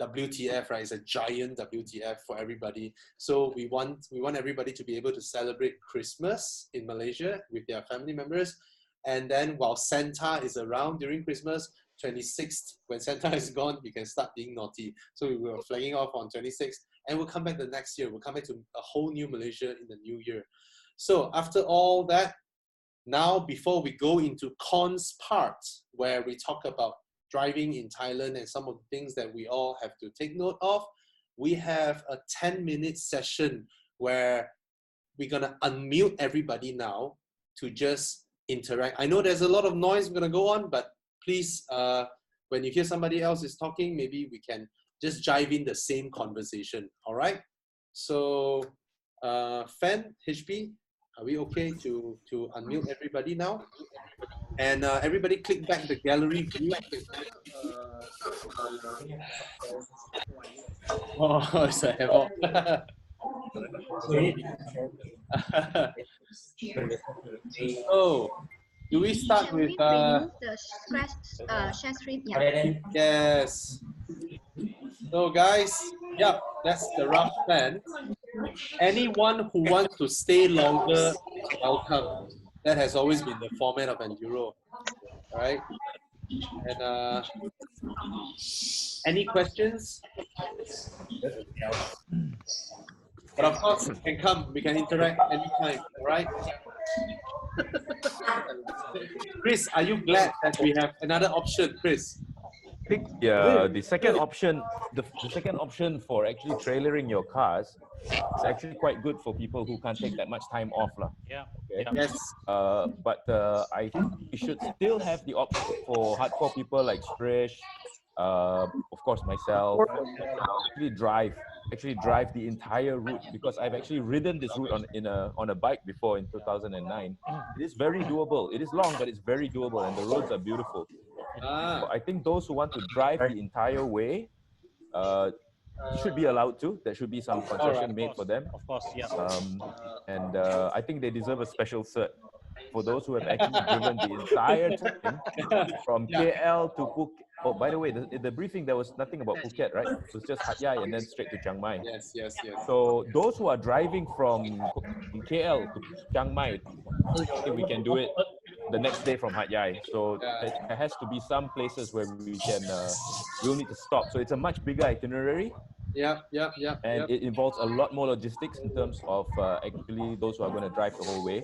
WTF, right? It's a giant WTF for everybody. So we want everybody to be able to celebrate Christmas in Malaysia with their family members. And then while Santa is around during Christmas, 26th, when Santa is gone, we can start being naughty. So we were flagging off on 26th and we'll come back the next year. We'll come back to a whole new Malaysia in the new year. So after all that, now, before we go into cons part, where we talk about driving in Thailand and some of the things that we all have to take note of, we have a 10-minute session where we're going to unmute everybody now to just interact. I know there's a lot of noise going to go on, but please, when you hear somebody else is talking, maybe we can just jive in the same conversation, all right? So, Fan, HP, are we okay to unmute everybody now? And everybody click back the gallery view. Oh, it's a havoc. So, do we start with... remove the share screen? Yeah. Yes. So guys, yeah, that's the rough plan. Anyone who wants to stay longer, welcome. That has always been the format of Enduro. All right. And any questions? But of course, you can come. We can interact anytime. All right. Chris, are you glad that we have another option, Chris? I think the second option, the second option for actually trailering your cars is actually quite good for people who can't take that much time off, lah. Yeah. Okay. Yes. But I think we should still have the option for hardcore people like Strish, of course myself, actually drive the entire route, because I've actually ridden this route on a bike before in 2009. It is very doable. It is long, but it's very doable, and the roads are beautiful. So I think those who want to drive the entire way should be allowed to. There should be some concession made for them. Of course, yeah. And I think they deserve a special cert for those who have actually driven the entire time from KL to Phuket. Oh, by the way, the briefing, there was nothing about Phuket, right? It was just Hat Yai and then straight to Chiang Mai. Yes. So those who are driving from KL to Chiang Mai, I think we can do it the next day from Hat Yai. So there has to be some places where we can, we'll need to stop. So it's a much bigger itinerary. Yeah. And it involves a lot more logistics in terms of actually those who are going to drive the whole way.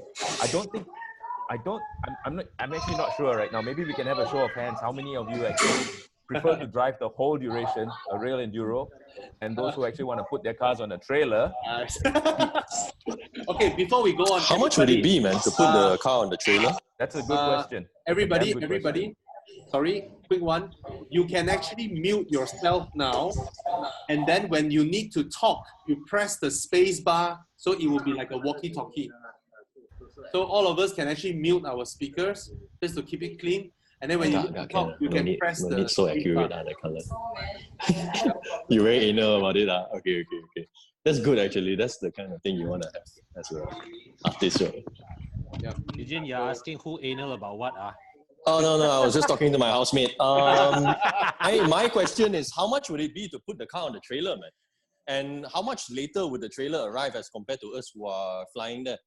I'm actually not sure right now. Maybe we can have a show of hands. How many of you actually prefer to drive the whole duration, a rail enduro, and those who actually want to put their cars on a trailer? Okay, before we go on, how much would it be, man, to put the car on the trailer? That's a good question. Everybody, sorry, quick one. You can actually mute yourself now, and then when you need to talk, you press the space bar, so it will be like a walkie-talkie. So all of us can actually mute our speakers just to keep it clean. And then when you look at top, you no can need, press no the need so speak accurate, button. the color. You very anal about it. Okay. That's good actually. That's the kind of thing you want to have as an artist, right? Yeah. Eugene, you're asking who anal about what? Oh, no, I was just talking to my housemate. My question is, how much would it be to put the car on the trailer, man? And how much later would the trailer arrive as compared to us who are flying there?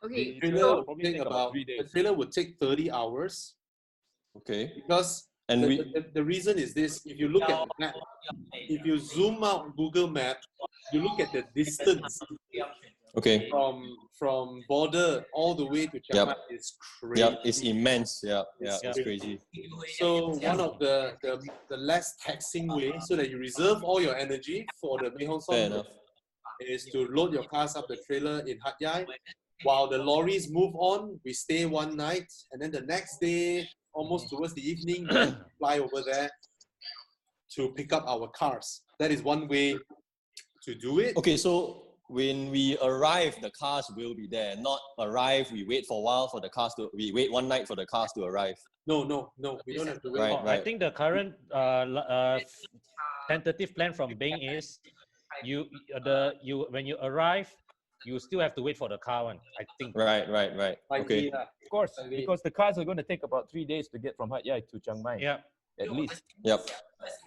Okay. The trailer would take about 3 days. The trailer would take 30 hours. Okay. Because the reason is this: if you look at the map, if you zoom out Google Map, you look at the distance. Okay. From border all the way to Chiang Mai is crazy. Yeah, it's immense. Yeah, it's crazy. So one of the less taxing ways so that you reserve all your energy for the Mae Hong Son is to load your cars up the trailer in Hat Yai. While the lorries move on, we stay one night, and then the next day, almost towards the evening, we fly over there to pick up our cars. That is one way to do it. Okay, so when we arrive, the cars will be there. Not arrive, we wait for a while for the cars to. We wait one night for the cars to arrive. No, we don't have to wait. I think the current tentative plan from Bing is when you arrive, you still have to wait for the car one, I think. Right. Okay. Of course, because the cars are going to take about 3 days to get from Hat Yai to Chiang Mai. Yeah. At least. Yep.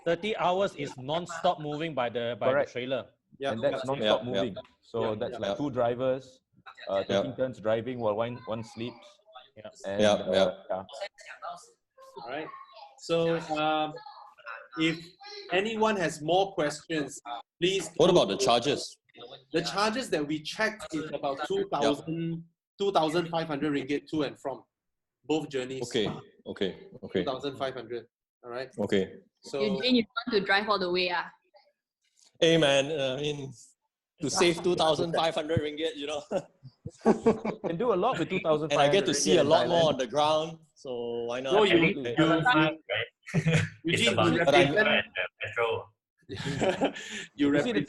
30 hours is non-stop moving by the trailer. Yeah. And that's non-stop moving. So that's like 2 drivers taking turns driving while one sleeps. Yeah. And, All right. So if anyone has more questions, please. What about the charges? The charges that we checked is about 2,500 ringgit to and from both journeys. Okay. 2,500. All right. Okay. So Eugene, you want to drive all the way, Hey man, I mean, to save 2,500 ringgit, you know. Can do a lot with 2,500. And I get to see a lot more on the ground, so why not? No, you see, the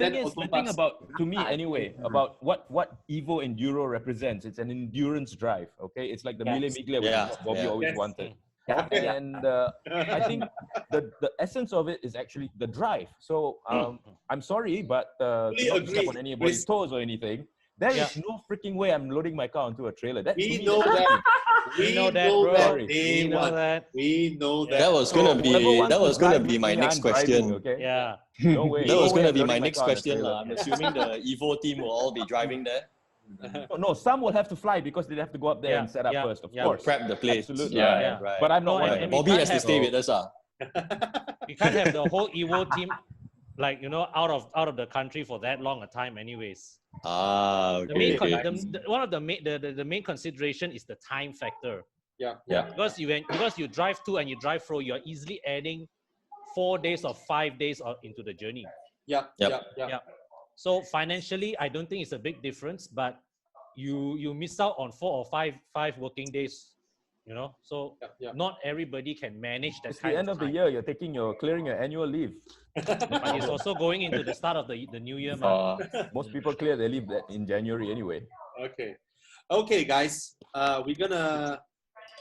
thing about, to me anyway, about what EvoEnduro represents, it's an endurance drive, okay? It's like the Mille Miglia which Bobby always wanted. And I think the essence of it is actually the drive. So I'm sorry, but not to step on anybody's toes or anything, there is no freaking way I'm loading my car onto a trailer. We know that. We know that, bro. We know that. That was gonna be my next question. Okay? Yeah. No way. That was gonna be my next question. I'm assuming the Evo team will all be driving there. No, some will have to fly because they have to go up there and set up first, of course. Prep the place. Absolutely. Right. But I'm not one of them. Bobby has to stay with us. You can't have the whole Evo team, like, out of the country for that long a time anyways. Okay. One of the main consideration is the time factor. Yeah. Because you drive to and you drive fro, you're easily adding 4 days or 5 days into the journey. Yeah. So financially, I don't think it's a big difference, but you miss out on 4 or 5 working days. So not everybody can manage that. It's the end of the year. You're clearing your annual leave. But it's also going into the start of the new year. Most people clear their leave in January anyway. Okay, guys. We're gonna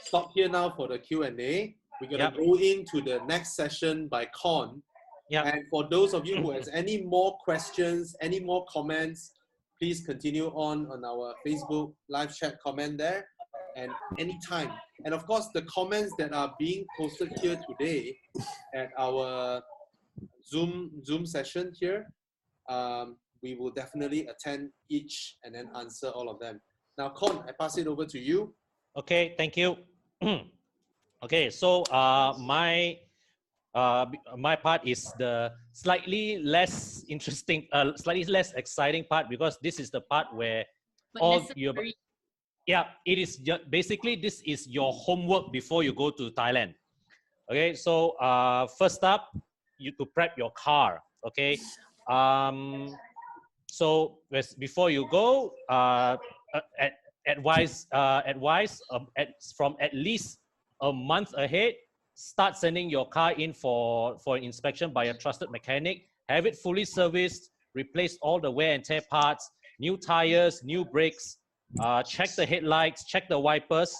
stop here now for the Q&A. We're gonna go into the next session by Con. And for those of you who has any more questions, any more comments, please continue on our Facebook live chat comment there. And anytime. And of course, the comments that are being posted here today at our Zoom session here, we will definitely attend each and then answer all of them. Now, Con, I pass it over to you. Okay, thank you. Okay, so my part is the slightly less interesting, slightly less exciting part, because this is the part where it is basically this is your homework before you go to Thailand. Okay, so first up, you to prep your car. Okay, so before you go, advise from at least a month ahead, start sending your car in for inspection by a trusted mechanic. Have it fully serviced, replace all the wear and tear parts, new tires, new brakes. check the headlights, check the wipers,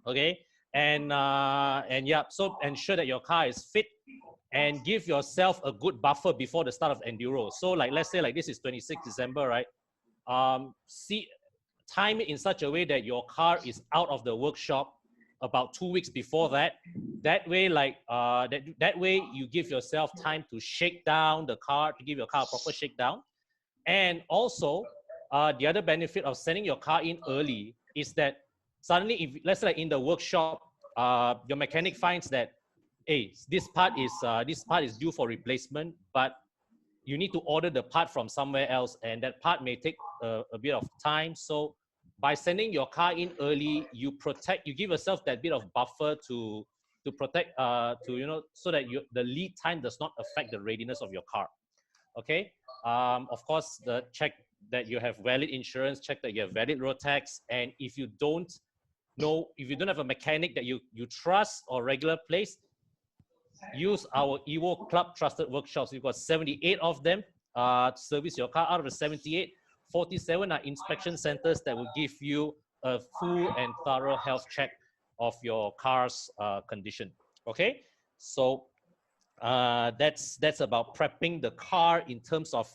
okay, and yeah, so ensure that your car is fit and give yourself a good buffer before the start of enduro. So like, let's say like this is 26 December, right? Time it in such a way that your car is out of the workshop about 2 weeks before that. That way, like that way you give yourself time to shake down the car, to give your car a proper shakedown. And also, the other benefit of sending your car in early is that suddenly, if let's say like in the workshop, your mechanic finds that, hey, this part is due for replacement, but you need to order the part from somewhere else, and that part may take a bit of time. So by sending your car in early, you give yourself that bit of buffer to protect, so that the lead time does not affect the readiness of your car. Okay. Of course, check that you have valid insurance, check that you have valid road tax, and if you don't have a mechanic that you trust or regular place, use our Evoclub trusted workshops. We've got 78 of them to service your car. Out of the 78, 47 are inspection centers that will give you a full and thorough health check of your car's condition. Okay, so that's about prepping the car in terms of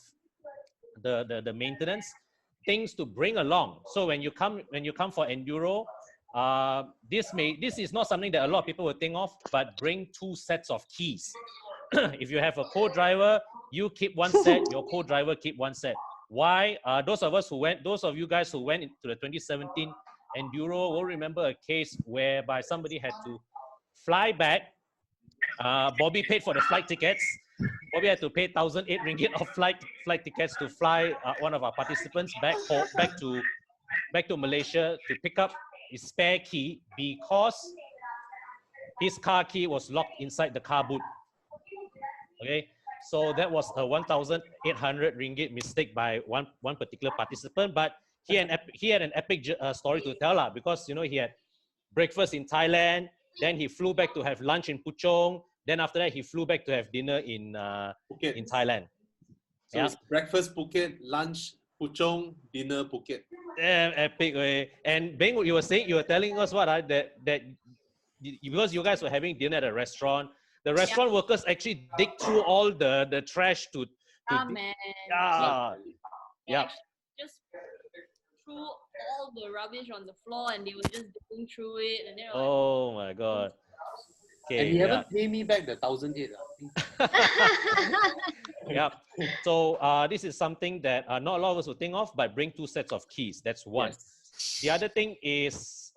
the maintenance, things to bring along. So when you come for enduro, this is not something that a lot of people will think of, but bring 2 sets of keys. If you have a co-driver, you keep 1 set, your co-driver keep 1 set. Why? Those of you guys who went into the 2017 enduro will remember a case whereby somebody had to fly back. Bobby paid for the flight tickets. Bobby had to pay 1,008 ringgit of flight tickets to fly one of our participants back to Malaysia to pick up his spare key because his car key was locked inside the car boot. Okay, so that was a 1,800 ringgit mistake by one particular participant, but he had an epic story to tell because he had breakfast in Thailand, then he flew back to have lunch in Puchong, then after that he flew back to have dinner in Thailand. So it's breakfast Phuket, lunch Puchong, dinner Phuket. Epic way. And Beng, you were telling us what that because you guys were having dinner at a restaurant, the restaurant workers actually dig through all the trash to man. Yeah. Just threw all the rubbish on the floor, and they were just digging through it, and then oh my god. Okay, and you haven't paid me back the 1,008. Yeah. So this is something that not a lot of us will think of, but bring 2 sets of keys. That's one. Yes. The other thing is,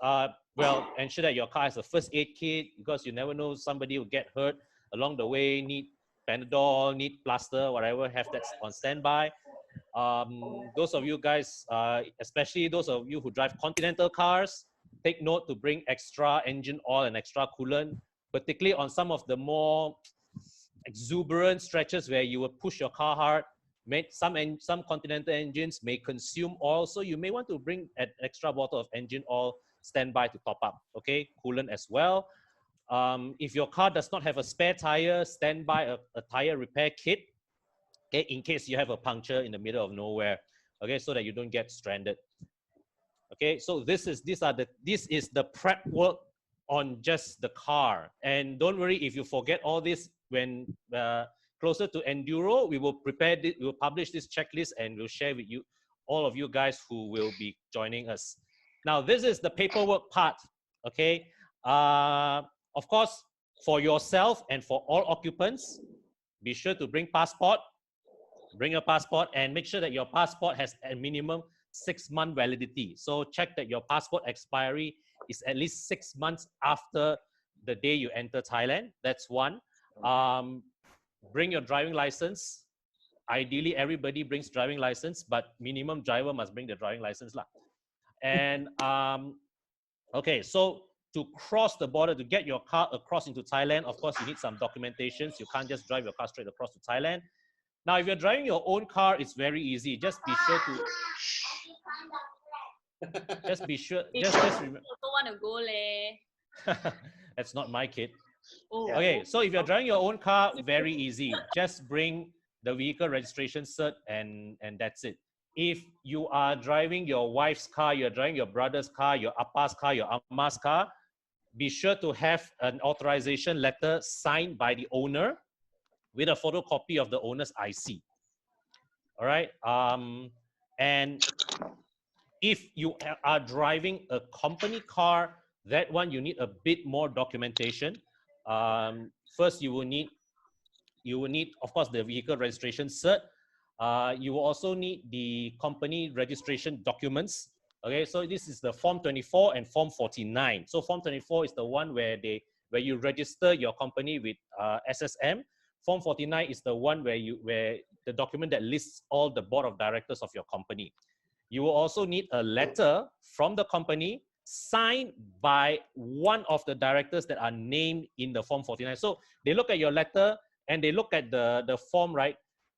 ensure that your car has a first aid kit, because you never know, somebody will get hurt along the way, need Panadol, need plaster, whatever, have that on standby. Those of you guys, especially those of you who drive Continental cars, take note to bring extra engine oil and extra coolant, particularly on some of the more exuberant stretches where you will push your car hard. Some Continental engines may consume oil, so you may want to bring an extra bottle of engine oil standby to top up. Okay, coolant as well. If your car does not have a spare tire, stand by a tire repair kit. Okay, in case you have a puncture in the middle of nowhere. Okay, so that you don't get stranded. Okay, so this is the prep work on just the car. And don't worry if you forget all this. When closer to enduro, we will publish this checklist and we'll share with you, all of you guys who will be joining us. Now, this is the paperwork part. Okay, of course, for yourself and for all occupants, be sure to bring passport. Bring your passport and make sure that your passport has a minimum 6-month validity. So check that your passport expiry is at least 6 months after the day you enter Thailand. That's one. Bring your driving license. Ideally, everybody brings driving license, but minimum driver must bring the driving license lah. And okay, so to cross the border, to get your car across into Thailand, of course, you need some documentations. You can't just drive your car straight across to Thailand. Now, if you're driving your own car, it's very easy. Just be sure to. Just be sure. Just remember. I don't want to go leh. That's not my kid. Oh. Okay, so if you're driving your own car, very easy. Just bring the vehicle registration cert and that's it. if you are driving your wife's car, you're driving your brother's car, your appa's car, your amma's car, be sure to have an authorization letter signed by the owner with a photocopy of the owner's IC. All right. And if you are driving a company car, that one you need a bit more documentation. First, you will need, of course, the vehicle registration cert. You will also need the company registration documents. Okay, so this is the Form 24 and Form 49. So Form 24 is the one where you register your company with SSM. Form 49 is the one where the document that lists all the board of directors of your company. You will also need a letter from the company signed by one of the directors that are named in the Form 49. So they look at your letter and they look at the form, right?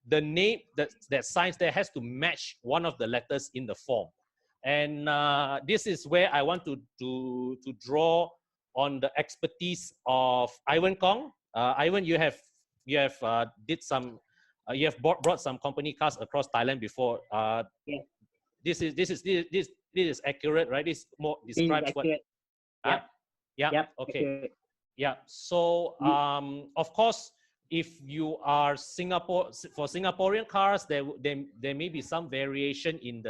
The name that signs there has to match one of the letters in the form. And this is where I want to draw on the expertise of Ivan Kong. Ivan, you have brought some company cars across Thailand before. Yeah. This is accurate, right? This more describes what. Yep. Yeah. Yep. Okay. Accurate. Yeah. So of course, if you are for Singaporean cars, there may be some variation in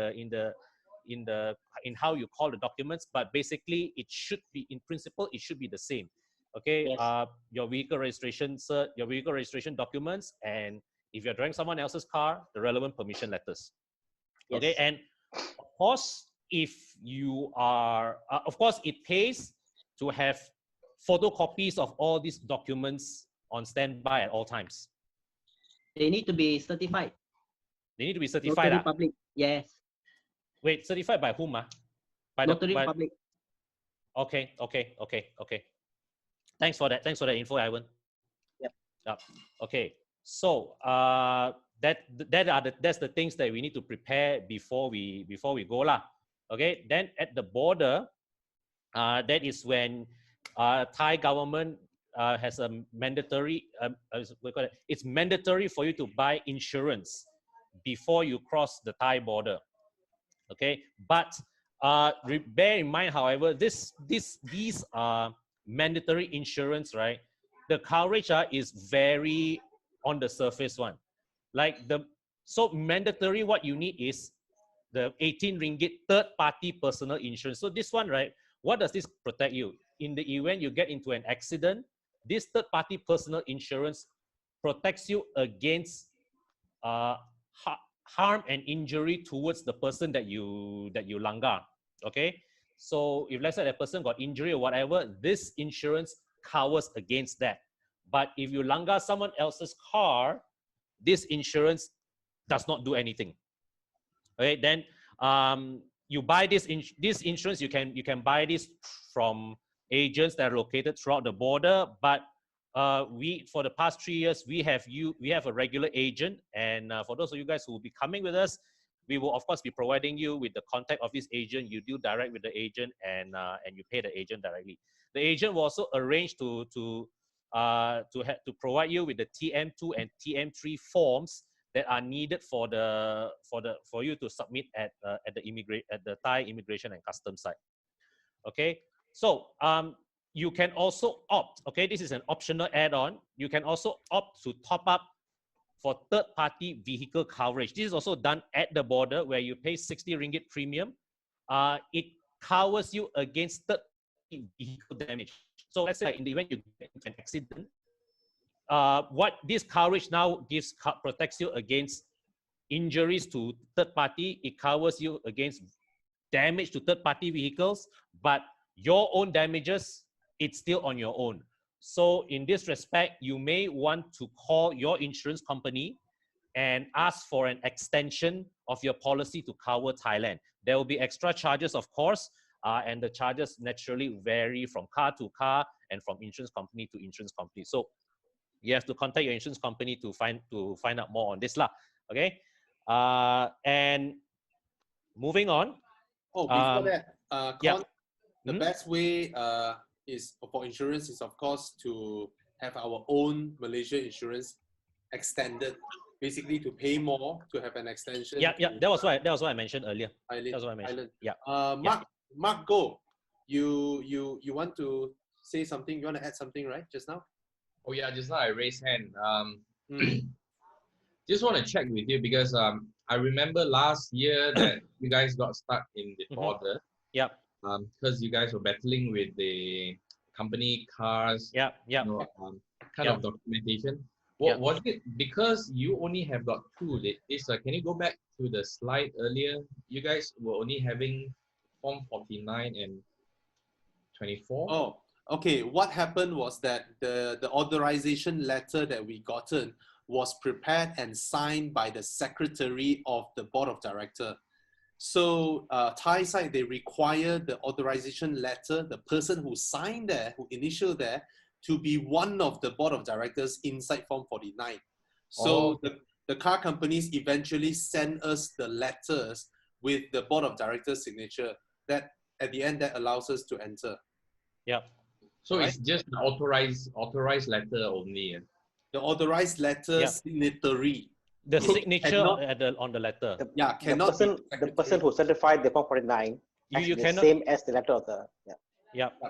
how you call the documents, but basically it should be, in principle, it should be the same. Okay. Yes. Your vehicle registration cert, your vehicle registration documents, and if you're driving someone else's car, the relevant permission letters. Yes. Okay. And of course, if you are, of course, it pays to have photocopies of all these documents on standby at all times. They need to be certified. They need to be certified. Notary public. Yes. Wait, certified by whom? By Notary public. Okay. Thanks for that info, Ivan. Yep. Okay. So that's the things that we need to prepare before we go lah. Okay. Then at the border, that is when Thai government has a mandatory. It's mandatory for you to buy insurance before you cross the Thai border. Okay, but bear in mind, however, these are mandatory insurance, right? The coverage is very on the surface one. Like so mandatory, what you need is the 18 ringgit third-party personal insurance. So this one, right? What does this protect you? In the event you get into an accident, this third-party personal insurance protects you against harm and injury towards the person that you langgar. Okay, so if let's say that person got injury or whatever, this insurance covers against that. But if you langgar someone else's car, this insurance does not do anything. Okay, then you buy this insurance. You can buy this from agents that are located throughout the border. But for the past 3 years, we have a regular agent, and for those of you guys who will be coming with us, we will of course be providing you with the contact of this agent. You deal direct with the agent, and you pay the agent directly. The agent will also arrange to provide you with the TM2 and TM3 forms that are needed for you to submit at the Thai Immigration and Customs site. Okay, so you can also opt. Okay, this is an optional add-on. You can also opt to top up for third-party vehicle coverage. This is also done at the border where you pay 60 ringgit premium. It covers you against third-party vehicle damage. So let's say in the event you get into an accident, what this coverage now protects you against injuries to third party. It covers you against damage to third party vehicles, but your own damages, it's still on your own. So in this respect, you may want to call your insurance company and ask for an extension of your policy to cover Thailand. There will be extra charges, of course, and the charges naturally vary from car to car and from insurance company to insurance company. So you have to contact your insurance company to find out more on this lah. Okay, and moving on. Oh, before that, yeah. The best way is for insurance is of course to have our own Malaysia insurance extended basically to pay more to have an extension. Yeah, yeah. That was what I mentioned earlier. Island, That's what I mentioned. Island. Yeah. Mark, go. You want to say something? You want to add something, right? Just now. Oh yeah, just now I raised hand. Just want to check with you because I remember last year that you guys got stuck in the border. Yeah. Because you guys were battling with the company cars. Yeah. Yeah. You know, kind of documentation. What was it? Because you only have got two. Can you go back to the slide earlier? You guys were only having Form 49 and 24. Oh, okay. What happened was that the authorization letter that we gotten was prepared and signed by the secretary of the board of director. So Thai side, they require the authorization letter, the person who signed there, who initialed there, to be one of the board of directors inside Form 49. So the car companies eventually send us the letters with the board of directors signature that at the end that allows us to enter. Yeah. So it's just the authorized letter only. The authorized letter signatory. The signature on the letter. The person who certified the Form 49 you the cannot, same as the letter of the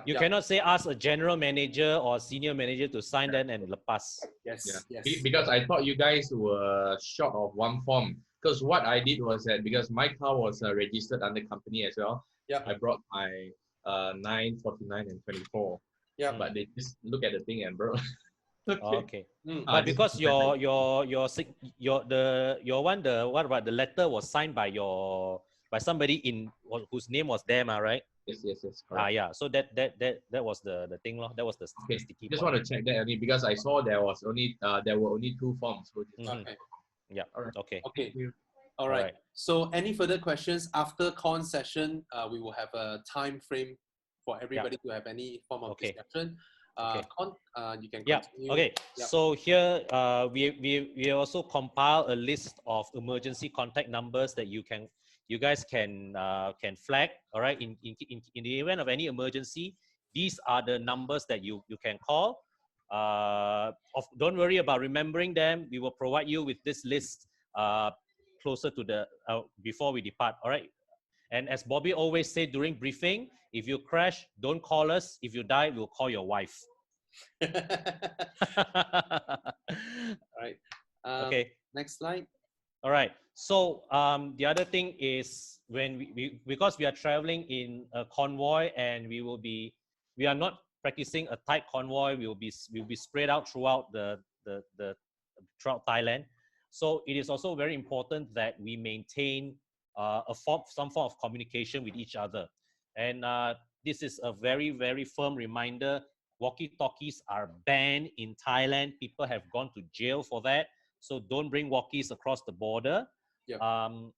You cannot say ask a general manager or senior manager to sign that and lepas. Yes. Because I thought you guys were short of one form. Because what I did was that because my car was registered under company as well. I brought my 9, 49, and 24. But they just look at the thing and bro. Okay. But because the letter was signed by somebody whose name was there, right? Yes. Yeah. So that was the thing, lor. That was the sticky. Just want to check that only because I saw there were only 2 forms. So yeah. Okay. All right. So any further questions after con session? We will have a time frame for everybody to have any form of discussion. Con, you can continue. Okay. So here we also compile a list of emergency contact numbers that you guys can flag. All right. In the event of any emergency, these are the numbers that you can call. Don't worry about remembering them. We will provide you with this list closer to the before we depart. All right. And as Bobby always said during briefing, if you crash, don't call us. If you die, we'll call your wife. All right. Okay. Next slide. All right. So the other thing is when because we are traveling in a convoy and we are not practicing a tight convoy. We'll be spread out throughout throughout Thailand. So it is also very important that we maintain some form of communication with each other. And this is a very, very firm reminder. Walkie-talkies are banned in Thailand. People have gone to jail for that. So don't bring walkies across the border. There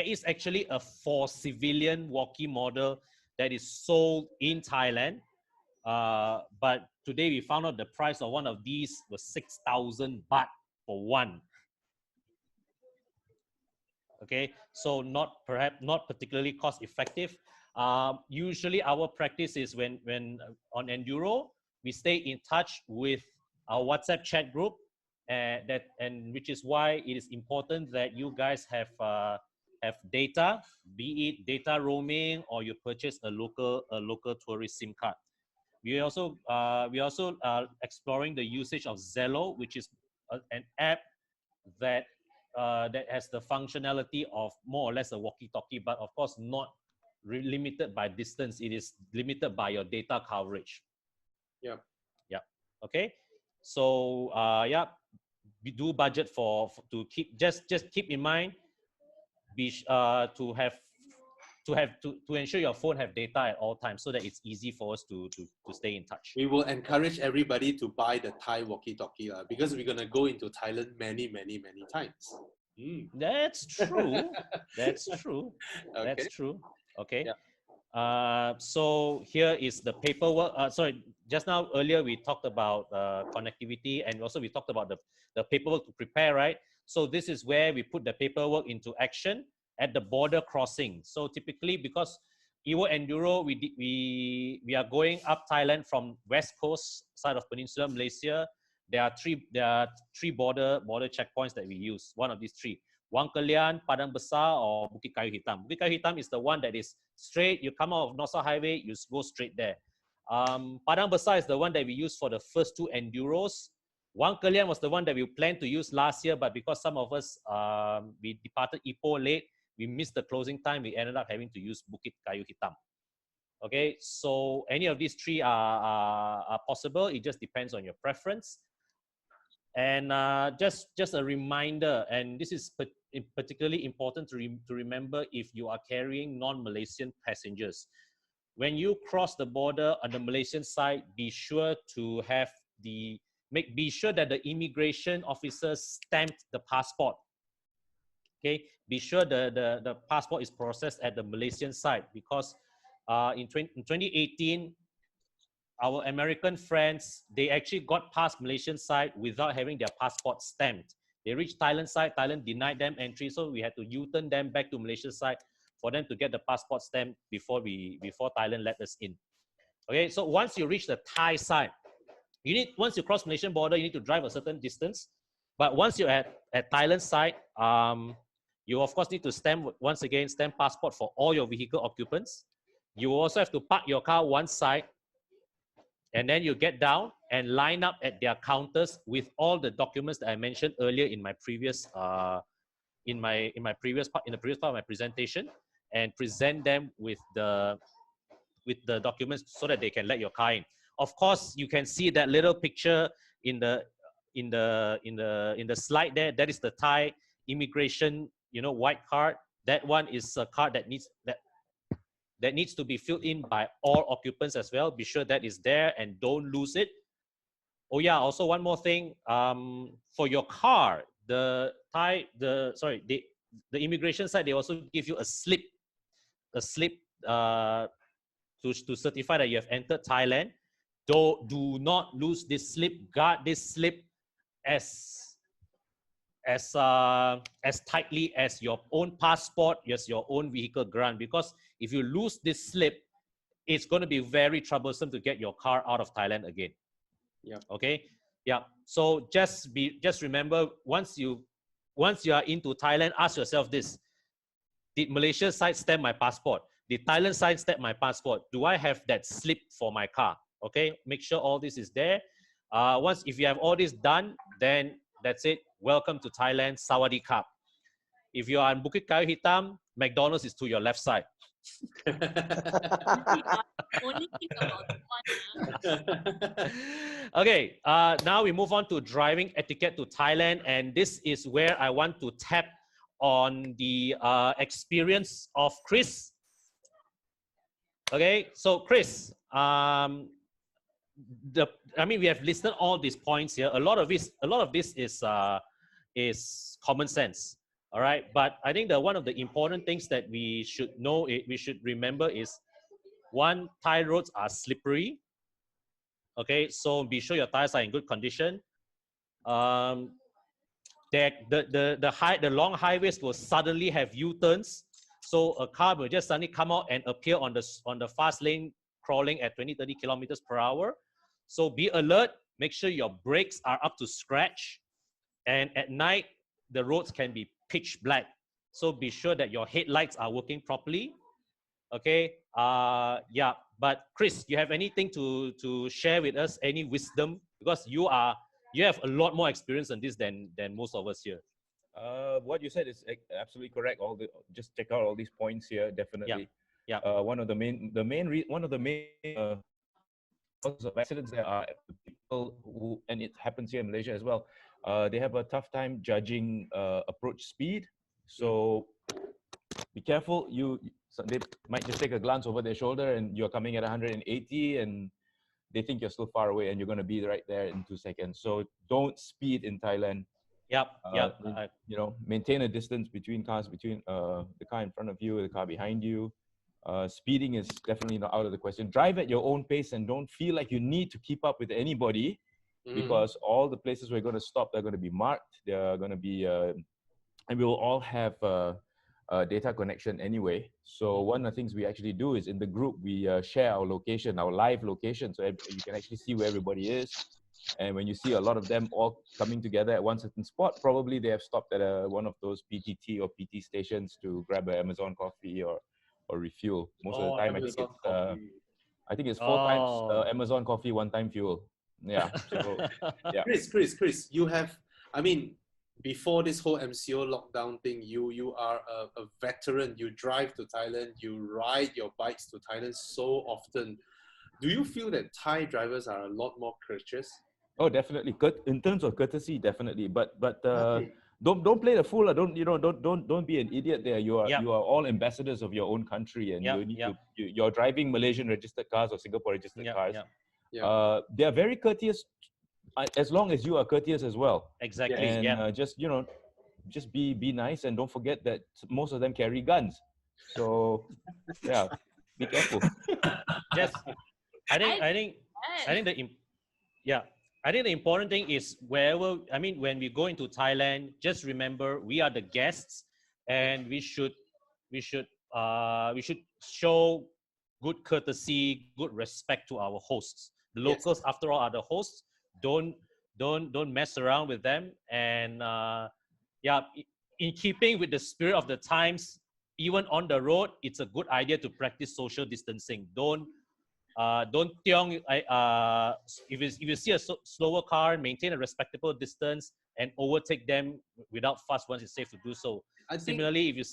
is actually a for civilian walkie model that is sold in Thailand. But today we found out the price of one of these was 6,000 baht for one. Okay, so perhaps not particularly cost effective. Usually our practice is when on Enduro, we stay in touch with our WhatsApp chat group, and which is why it is important that you guys have data, be it data roaming or you purchase a local tourist SIM card. We also exploring the usage of Zello, which is an app that has the functionality of more or less a walkie-talkie, but of course not limited by distance. It is limited by your data coverage. Yeah. Okay. So we do budget to keep just keep in mind to ensure your phone have data at all times so that it's easy for us to stay in touch. We will encourage everybody to buy the Thai walkie-talkie because we're gonna go into Thailand many times. That's true. That's true. Okay. That's true. Okay. So here is the paperwork. Sorry, just now earlier we talked about connectivity, and also we talked about the paperwork to prepare, right? So this is where we put the paperwork into action at the border crossing. So typically, because EvoEnduro, we are going up Thailand from west coast side of Peninsular Malaysia. there are three border checkpoints that we use. One of these three: Wang Kelian, Padang Besar, or Bukit Kayu Hitam. Bukit Kayu Hitam is the one that is straight. You come out of North South Highway, you go straight there. Padang Besar is the one that we use for the first two enduros. Wang Kelian was the one that we planned to use last year, but because some of us we departed Ipoh late, we missed the closing time. We ended up having to use Bukit Kayu Hitam. Okay, so any of these three are possible. It just depends on your preference. And just a reminder, and this is particularly important to remember if you are carrying non-Malaysian passengers. When you cross the border on the Malaysian side, be sure that the immigration officers stamped the passport. Okay, be sure the passport is processed at the Malaysian side, because in 2018, our American friends, they actually got past Malaysian side without having their passport stamped. They reached Thailand side, Thailand denied them entry, so we had to U-turn them back to Malaysia side for them to get the passport stamp before Thailand let us in. Okay, so once you reach the Thai side, once you cross Malaysian border, you need to drive a certain distance. But once you're at Thailand side, you of course need to stamp passport for all your vehicle occupants. You also have to park your car one side, and then you get down and line up at their counters with all the documents that I mentioned earlier in my previous in the previous part of my presentation, and present them with the documents so that they can let your car in. Of course, you can see that little picture in the slide there. That is the Thai immigration, white card. That one is a card that needs to be filled in by all occupants as well. Be sure that is there and don't lose it. Oh yeah, also one more thing. For your car, the immigration side, they also give you a slip to certify that you have entered Thailand. Do not lose this slip. Guard this slip as tightly as your own passport, as your own vehicle grant, because if you lose this slip, it's going to be very troublesome to get your car out of Thailand again. Yeah. Okay. Yeah. So just remember, once you are into Thailand, ask yourself this: did Malaysia side stamp my passport? Did Thailand side stamp my passport? Do I have that slip for my car? Okay. Make sure all this is there. If you have all this done, then that's it. Welcome to Thailand. Sawadee Krap. If you are in Bukit Kayu Hitam, McDonald's is to your left side. Only think about one. Okay, now we move on to driving etiquette to Thailand, and this is where I want to tap on the experience of Chris. Okay, so Chris, we have listed all these points here. A lot of this is common sense. All right, but I think one of the important things that we should remember is, one, Thai roads are slippery. Okay, so be sure your tires are in good condition. The long highways will suddenly have U-turns, so a car will just suddenly come out and appear on the fast lane, crawling at 20-30 kilometers per hour. So be alert. Make sure your brakes are up to scratch, and at night the roads can be pitch black. So be sure that your headlights are working properly. Okay. Yeah. But Chris, you have anything to share with us? Any wisdom? Because you have a lot more experience in this than most of us here. What you said is absolutely correct. Just check out all these points here. Definitely. Yeah. One of the main causes of accidents there are people who, and it happens here in Malaysia as well. They have a tough time judging approach speed. So be careful. They might just take a glance over their shoulder and you're coming at 180 and they think you're still far away and you're going to be right there in 2 seconds. So don't speed in Thailand. Yep. Maintain a distance between cars, between the car in front of you and the car behind you. Speeding is definitely not out of the question. Drive at your own pace and don't feel like you need to keep up with anybody, because all the places we're going to stop, they're going to be marked. They're going to be, and we will all have data connection anyway. So one of the things we actually do is in the group, we share our location, our live location, so you can actually see where everybody is. And when you see a lot of them all coming together at one certain spot, probably they have stopped at one of those PTT or PT stations to grab an Amazon coffee or refuel. Most of the time, I think it's 4 times Amazon coffee, 1 time fuel. Yeah. So, yeah. Chris, you have, I mean, before this whole MCO lockdown thing, you are a veteran. You drive to Thailand, you ride your bikes to Thailand so often. Do you feel that Thai drivers are a lot more courteous? Oh, definitely. In terms of courtesy, definitely. But don't play the fool. Don't be an idiot there. You are all ambassadors of your own country, and you need to. You're driving Malaysian registered cars or Singapore registered cars. They are very courteous, as long as you are courteous as well. Exactly. And just be nice, and don't forget that most of them carry guns. So yeah, be careful. Yes, I think the important thing is when we go into Thailand, just remember we are the guests, and we should show good courtesy, good respect to our hosts. The locals, after all, are the hosts. Don't mess around with them. And in keeping with the spirit of the times, even on the road, it's a good idea to practice social distancing. Don't if you see a slower car, maintain a respectable distance and overtake them without fuss once it's safe to do so. Similarly, if you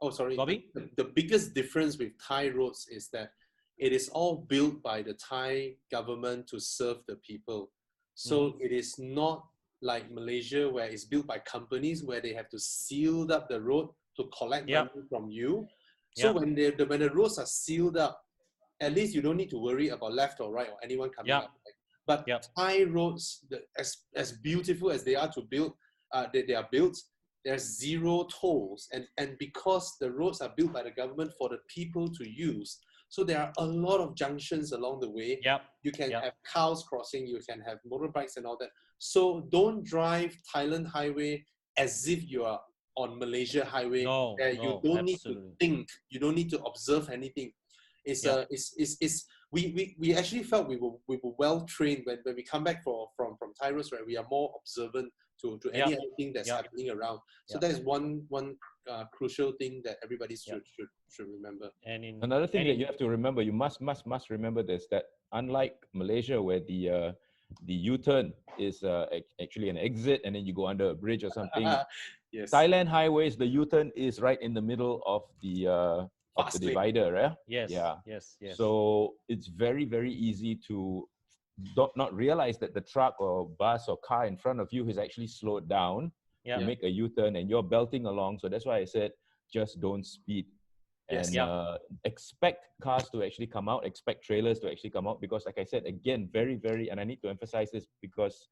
Oh, sorry. Bobby? The biggest difference with Thai roads is that it is all built by the Thai government to serve the people. So it is not like Malaysia, where it's built by companies where they have to seal up the road to collect money from you. So when the roads are sealed up, at least you don't need to worry about left or right or anyone coming up. But Thai roads, as beautiful as they are to build, they are built, there's zero tolls. And because the roads are built by the government for the people to use, so there are a lot of junctions along the way. You can have cows crossing, you can have motorbikes and all that. So don't drive Thailand highway as if you are on Malaysia highway. You don't need to think, you don't need to observe anything. We actually felt we were well trained when we come back from Thai roads, where we are more observant to any other thing that's happening around. So that is one crucial thing that everybody should remember. And another thing that you have to remember, you must remember this, that unlike Malaysia, where the U-turn is actually an exit and then you go under a bridge or something. Thailand highways, the U-turn is right in the middle of the divider, right? Yes. So it's very, very easy to not realize that the truck or bus or car in front of you has actually slowed down to make a U-turn, and you're belting along. So that's why I said just don't speed. And expect cars to actually come out, expect trailers to actually come out, because like I said, again, very, very, and I need to emphasize this because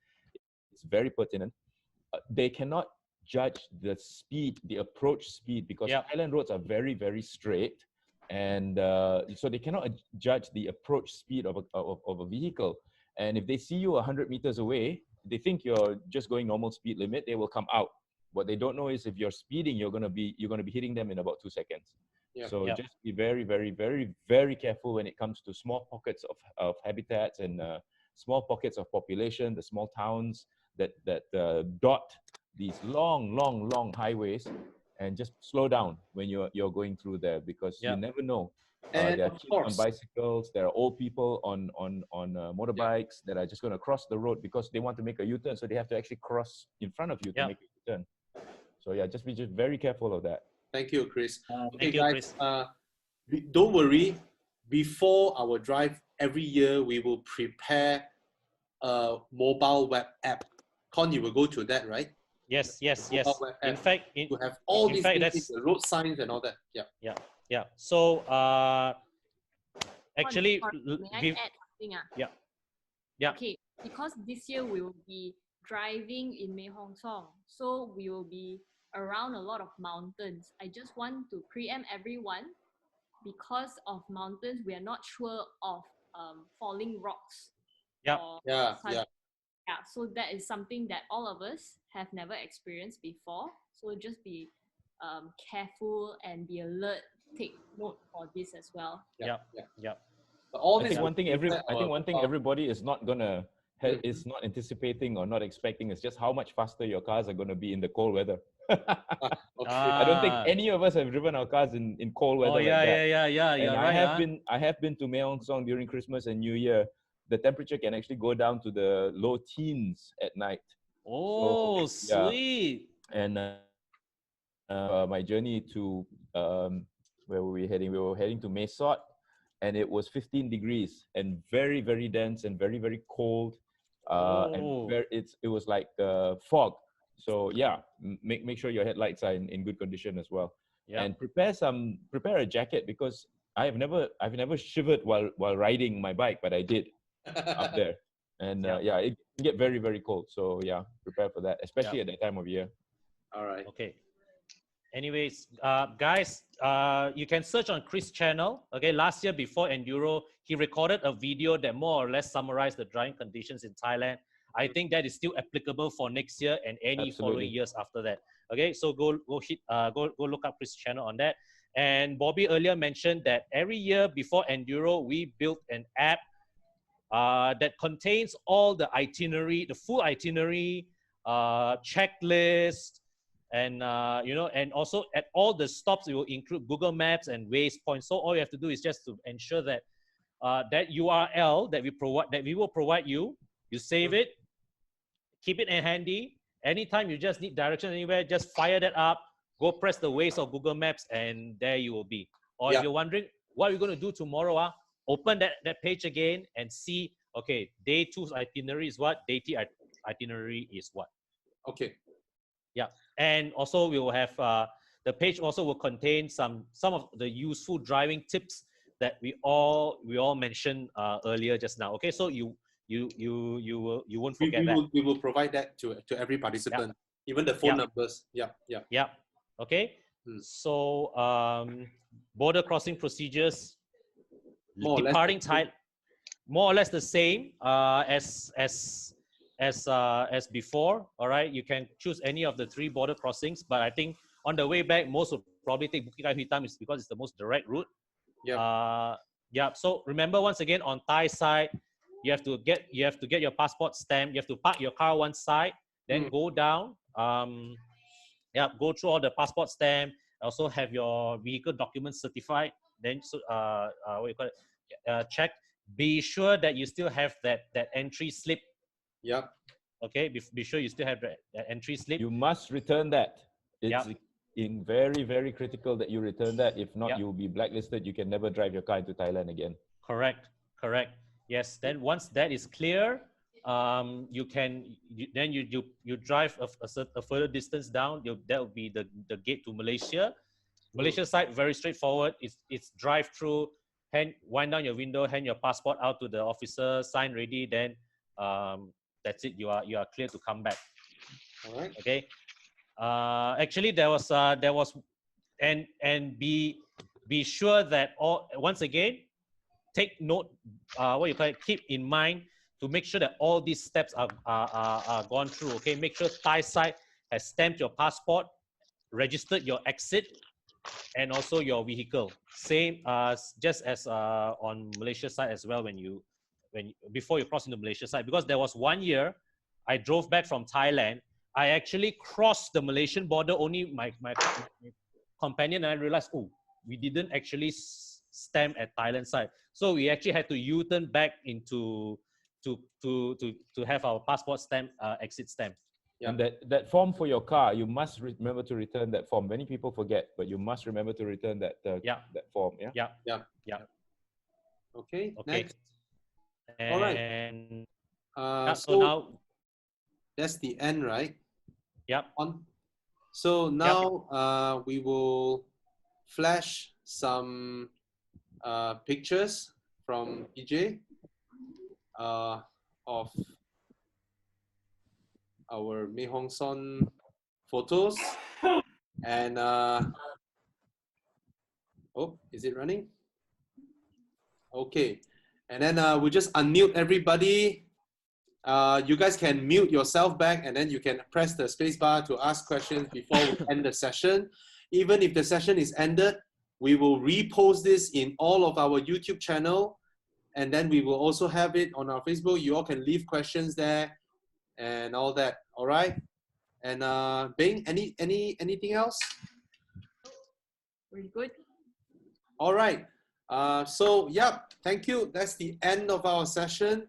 it's very pertinent, they cannot judge the speed, the approach speed, because Thailand roads are very, very straight. And so they cannot judge the approach speed of a vehicle. And if they see you 100 meters away, they think you're just going normal speed limit, they will come out. What they don't know is if you're speeding, you're gonna be hitting them in about 2 seconds. So just be very, very, very, very careful when it comes to small pockets of habitats and small pockets of population, the small towns that dot these long highways, and just slow down when you're going through there, because you never know. There are kids on bicycles, there are old people on motorbikes that are just going to cross the road because they want to make a U-turn, so they have to actually cross in front of you to make a U-turn. So just be very careful of that. Thank you, Chris. Okay, thank you, guys, Chris. Don't worry. Before our drive, every year we will prepare a mobile web app. Con, you will go to that, right? Yes. In fact, you have all these things, the road signs and all that. Yeah. So actually, may I add something? Okay, because this year we will be driving in Mae Sariang, so we will be around a lot of mountains. I just want to preempt everyone, because of mountains, we are not sure of falling rocks. So that is something that all of us have never experienced before. So just be careful and be alert. Take note for this as well. But all this, I think one thing everybody is not gonna is not anticipating or not expecting is just how much faster your cars are going to be in the cold weather. I don't think any of us have driven our cars in cold weather like that. Yeah. And You're I right. have been to Mae Sariang during Christmas and New Year. The temperature can actually go down to the low teens at night. Oh, So, sweet. And my journey to where were we heading? We were heading to Mae Sariang, and it was 15 degrees and very, very dense and very, very cold. And it was like fog. So yeah, make sure your headlights are in good condition as well. Yeah. And prepare a jacket, because I've never shivered while riding my bike, but I did up there. And yeah, it can get very, very cold. So yeah, prepare for that, especially at that time of year. All right. Okay. Anyways, guys, you can search on Chris' channel. Okay, last year before Enduro, he recorded a video that more or less summarized the driving conditions in Thailand. I think that is still applicable for next year and any following years after that. Okay, so go look up Chris' channel on that. And Bobby earlier mentioned that every year before Enduro, we built an app that contains all the itinerary, the full itinerary, checklist, and and also at all the stops, it will include Google Maps and waypoints. So all you have to do is just to ensure that that URL that we will provide you, you save it, keep it in handy. Anytime you just need direction anywhere, just fire that up, go press the Waze or Google Maps, and there you will be. Or if you're wondering what we're going to do tomorrow, open that page again and see, okay, day 2's itinerary is what, day 3 itinerary is what. Okay. Yeah, and also we will have the page also will contain some of the useful driving tips that we all mentioned earlier just now. Okay, so you won't forget that. We will provide that to every participant, even the phone numbers. Yeah. Okay. So border crossing procedures, departing time, more or less the same as before. All right, you can choose any of the 3 border crossings, but I think on the way back, most will probably take Bukit Kayu Hitam, is because it's the most direct route. So remember, once again, on Thai side, you have to get your passport stamp. You have to park your car one side, then go down. Go through all the passport stamp. Also have your vehicle documents certified. Then what you call it? Check. Be sure that you still have that entry slip. Yeah. Okay. Be sure you still have that entry slip. You must return that. It's very, very critical that you return that. If not, you will be blacklisted. You can never drive your car into Thailand again. Correct. Yes. Then once that is clear, you drive a further distance down. That will be the gate to Malaysia. Malaysia side, very straightforward. It's drive through. Wind down your window, hand your passport out to the officer, sign ready. Then that's it. You are clear to come back. All right. Okay. Actually, there was and be sure that once again, take note. Keep in mind to make sure that all these steps are gone through. Okay. Make sure Thai side has stamped your passport, registered your exit, and also your vehicle. Same just as on Malaysia side as well. Before you cross into Malaysia side, because there was one year I drove back from Thailand. I actually crossed the Malaysian border. Only my companion and I realized, we didn't actually stamp at Thailand side. So we actually had to U-turn back into to have our passport stamp, exit stamp. Yeah. And that form for your car, you must remember to return that form. Many people forget, but you must remember to return that form. Yeah. Okay. Next. All right. So now that's the end, right? Yep. So now we will flash some pictures from PJ of our Mae Sariang photos, and is it running? Okay, and then we'll just unmute everybody. You guys can mute yourself back, and then you can press the space bar to ask questions before we end the session. Even if the session is ended, we will repost this in all of our YouTube channel, and then we will also have it on our Facebook. You all can leave questions there and all that. All right. And Bing, anything else? Very good. All right. So yeah, thank you. That's the end of our session.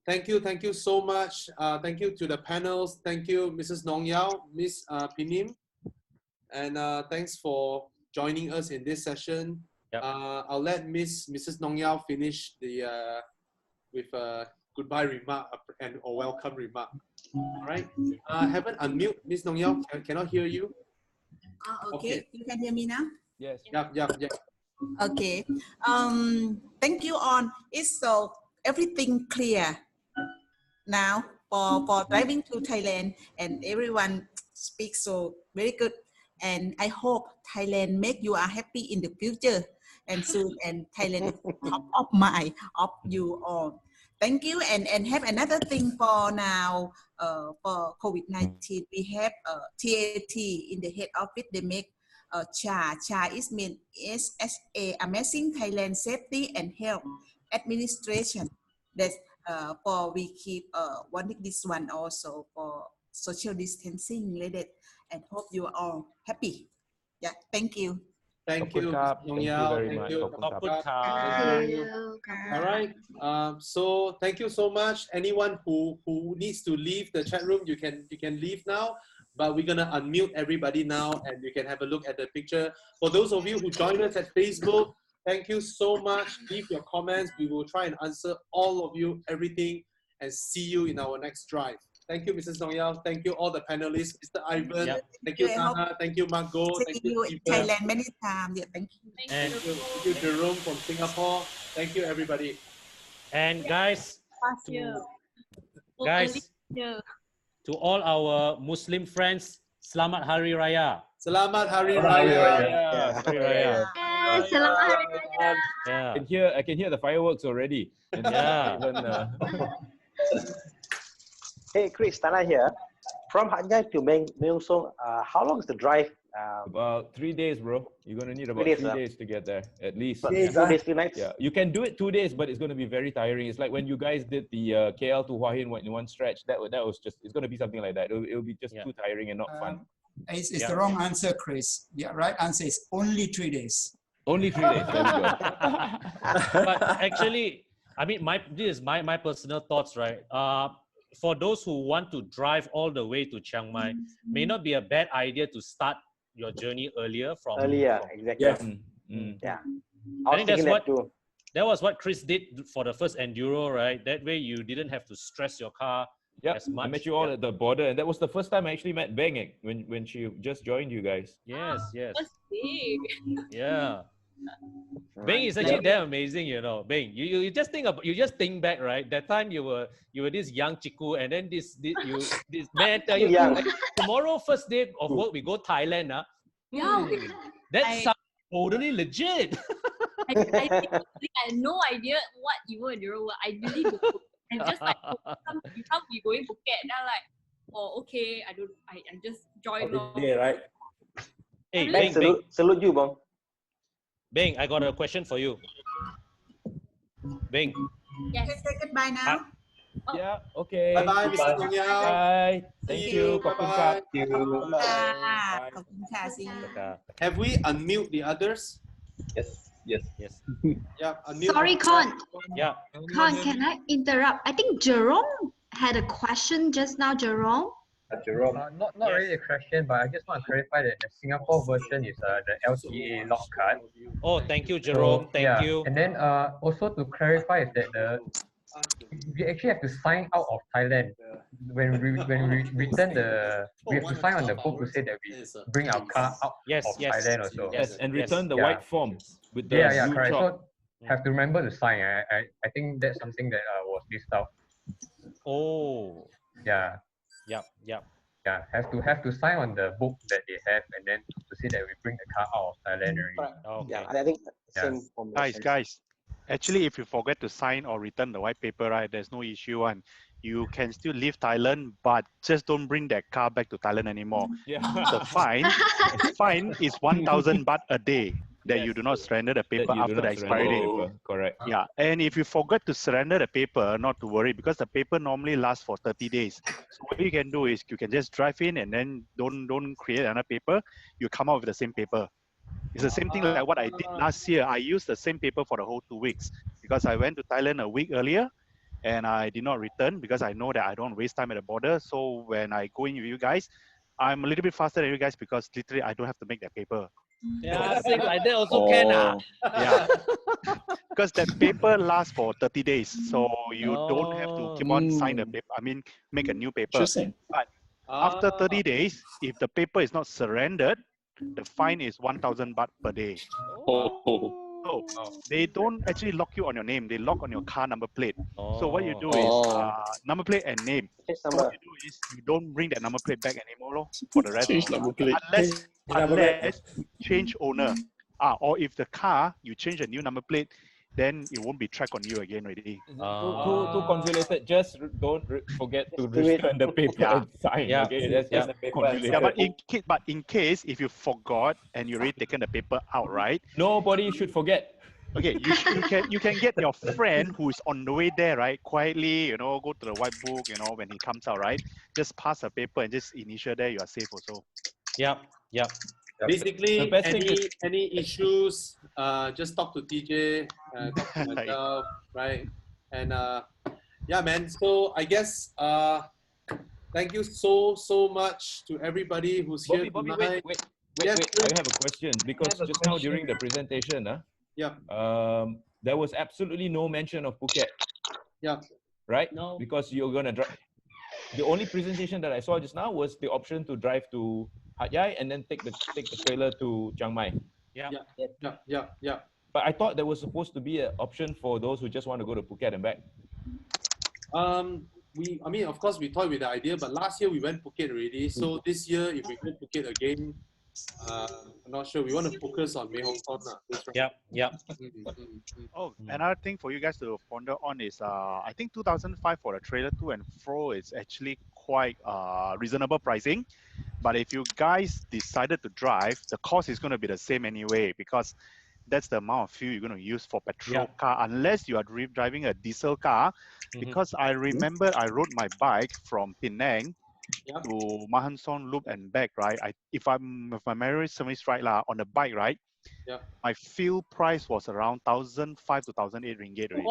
Thank you so much. Thank you to the panels. Thank you, Mrs. Nong Yao, Miss Pinim, and thanks for joining us in this session. Yep. I'll let Mrs. Nong Yao finish the with a goodbye remark and or welcome remark. All right. Haven't unmute, Miss Nong Yao. Cannot hear you. Okay. You can hear me now? Yes. Yeah. Okay. Thank you all. It's so everything clear now for driving to Thailand, and everyone speaks so very good. And I hope Thailand make you are happy in the future and soon. And Thailand is top of mind of you all. Thank you. And have another thing for now. For COVID-19, we have TAT in the head office. They make CHA. CHA is mean SSA, Amazing Thailand Safety and Health Administration. That's for we keep wanting this one also for social distancing related, and hope you are all happy. Yeah, thank you. Thank you, Thank you very much. All right. So thank you so much. Anyone who needs to leave the chat room, you can leave now. But we're gonna unmute everybody now, and you can have a look at the picture. For those of you who join us at Facebook, thank you so much. Leave your comments. We will try and answer all of you, everything, and see you in our next drive. Thank you, Mrs. Nong Yao. Thank you, all the panelists, Mr. Ivan. Yep. Thank you, Tana. Thank you, Margot. Thank you, in Thailand many times. Yeah, thank you. Thank you, Jerome from Singapore. Thank you, everybody. And guys, to all our Muslim friends, Selamat Hari Raya. Selamat Hari Raya. Hari Raya. Selamat Hari Raya. Yeah. I can hear the fireworks already. And yeah. Even, Hey, Chris, Tana here. From Hat Yai to Mae Sariang, how long is the drive? about 3 days, bro. You're gonna need about 3 days, 3 days to get there, at least. 2 days, 3 nights? Yeah, you can do it 2 days, but it's gonna be very tiring. It's like when you guys did the KL to Hua Hin in one stretch. That was just, it's gonna be something like that. It'll be just too tiring and not fun. It's the wrong answer, Chris. The right answer is only 3 days. Only 3 days. There we go. But actually, I mean, this is my personal thoughts, right? For those who want to drive all the way to Chiang Mai, may not be a bad idea to start your journey earlier. Exactly. Yeah. Yeah. I think that was what Chris did for the first Enduro, right? That way you didn't have to stress your car as much. I met you all at the border, and that was the first time I actually met Beng when she just joined you guys. Yes. That's big. Yeah. Beng is actually damn amazing, you know. Beng, you just think back, right? That time you were this young chiku, and then this man tell you, like, tomorrow first day of work we go Thailand, Yeah. That sounds totally legit. I had no idea what EvoEnduro were. I really don't. And just like, we can't be going Phuket. And I'm like, oh, okay. I just joined. Right? Hey, Beng, salute you, Bong. Beng, I got a question for you. Beng. Yes. Say goodbye now. Yeah, okay. Bye-bye, Mr. Nong Yao. Bye. Thank you. Bye-bye. See you. Have we unmute the others? Yes. Yeah, unmute. Sorry, Con. Yeah. Con, can I interrupt? I think Jerome had a question just now, Jerome. Jerome. Not really a question, but I just want to clarify that the Singapore version is the LTA lock card. Oh, thank you, Jerome. Thank you. And then also to clarify is that we actually have to sign out of Thailand when we return we have to sign on the book to say that we bring our car out of Thailand also. Yes, and return the white form with the blue correct. chalk. So have to remember to sign. I think that's something that was missed out. Oh. Yeah. Yep. Yeah, have to sign on the book that they have, and then to see that we bring the car out of Thailand already. Okay. Yeah, I think same formulation. Guys, actually, if you forget to sign or return the white paper, right, there's no issue. And you can still leave Thailand, but just don't bring that car back to Thailand anymore. Yeah. The fine is 1,000 baht a day. that you do not surrender the paper That you do after the not surrender expiry the date. paper. Correct. Yeah, and if you forgot to surrender the paper, not to worry, because the paper normally lasts for 30 days. So what you can do is you can just drive in and then don't create another paper. You come out with the same paper. It's the same thing like what I did last year. I used the same paper for the whole 2 weeks because I went to Thailand a week earlier and I did not return because I know that I don't waste time at the border. So when I go in with you guys, I'm a little bit faster than you guys because literally I don't have to make that paper. Yeah, same like that also can. Yeah, because that paper lasts for 30 days. So you don't have to keep on sign the paper. I mean, make a new paper. Interesting. But after 30 days, if the paper is not surrendered, the fine is 1,000 baht per day. So they don't actually lock you on your name. They lock on your car number plate. So what you do is number plate and name. So what you do is you don't bring that number plate back anymore lor, for the rest. Change number plate. Unless you change owner. Or if the car, you change a new number plate, then it won't be tracked on you again already. Too convoluted. Just don't forget to return the paper and sign. Yeah. Okay, that's Yeah. convoluted. Yeah, but in case if you forgot and you already taken the paper out, right? Nobody should forget. Okay, you can get your friend who is on the way there, right? Quietly, go to the white book, when he comes out, right? Just pass the paper and just initial there, you are safe also. Yep. Basically, The best thing any issues, just talk to TJ, talk to myself, right? And yeah, man. So I guess thank you so much to everybody who's here tonight. Wait. Yes, I have a question because just now during the presentation, yeah, there was absolutely no mention of Phuket. Yeah. Right? No. Because you're gonna drive. The only presentation that I saw just now was the option to drive to Hat Yai and then take the trailer to Chiang Mai. Yeah. But I thought there was supposed to be an option for those who just want to go to Phuket and back. I mean, of course, we toyed with the idea, but last year we went Phuket already. So this year, if we go Phuket again, I'm not sure. We want to focus on Mae Hong Son. Yep. Oh, another thing for you guys to ponder on is, I think 2005 for the trailer to and fro is actually quite reasonable pricing. But if you guys decided to drive, the cost is going to be the same anyway because that's the amount of fuel you're going to use for petrol car, unless you are driving a diesel car. Because I remember I rode my bike from Penang to Mahanson Loop and back, right? If my memory serves right, on the bike, right? Yeah. My fuel price was around 1,500 to 1,800 ringgit already.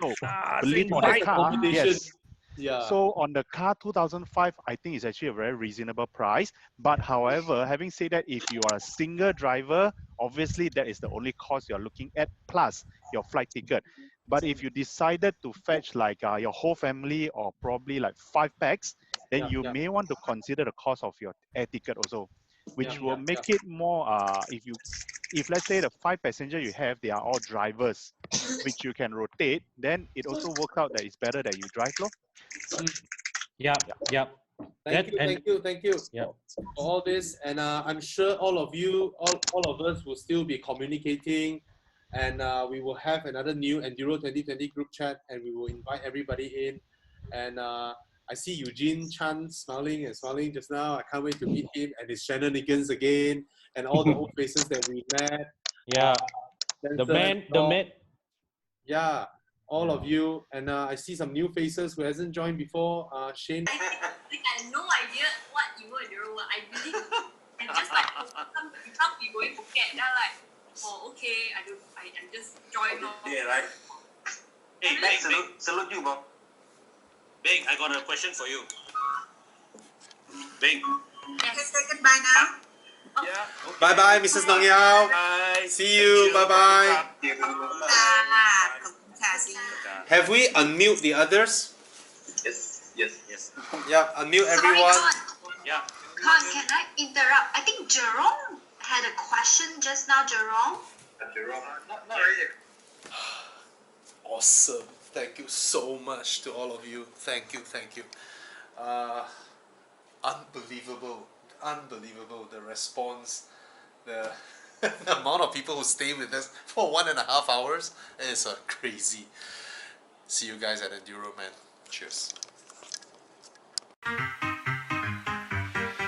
So, believe on the car, yes. Yeah. So on the car 2005, I think it's actually a very reasonable price. But however, having said that, if you are a single driver, obviously that is the only cost you're looking at, plus your flight ticket. But if you decided to fetch like your whole family or probably like 5 packs, then you may want to consider the cost of your air ticket also, which will make it more, if let's say the 5 passenger you have, they are all drivers, which you can rotate, then it also works out that it's better that you drive, lor. Yep. Thank you Yeah. for all this, and I'm sure all of you, all of us will still be communicating, and we will have another new Enduro 2020 group chat, and we will invite everybody in. And I see Eugene Chan smiling just now. I can't wait to meet him and his shenanigans again, and all the old faces that we met. Yeah. The man. Yeah, all of you, and I see some new faces who hasn't joined before. Shane. I had no idea what EvoEnduro were. I believe it's just like you can't be going to Phuket. They're like, oh okay, I just joined. Yeah, right. Hey, Bing, salute you, Bob. Bing, I got a question for you. Bing. Okay, say goodbye now. Yeah. Okay. Bye bye, Mrs. Nong Yao. Bye. See you. Bye bye. See you. Have we unmute the others? Yes. Yeah, unmute everyone. Yeah. Con, can I interrupt? I think Jerome had a question just now, Jerome. Not really. Awesome. Thank you so much to all of you. Thank you. Unbelievable. The response, the amount of people who stay with us for 1.5 hours is crazy. See you guys at Enduro, man. Cheers.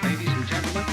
Ladies and gentlemen.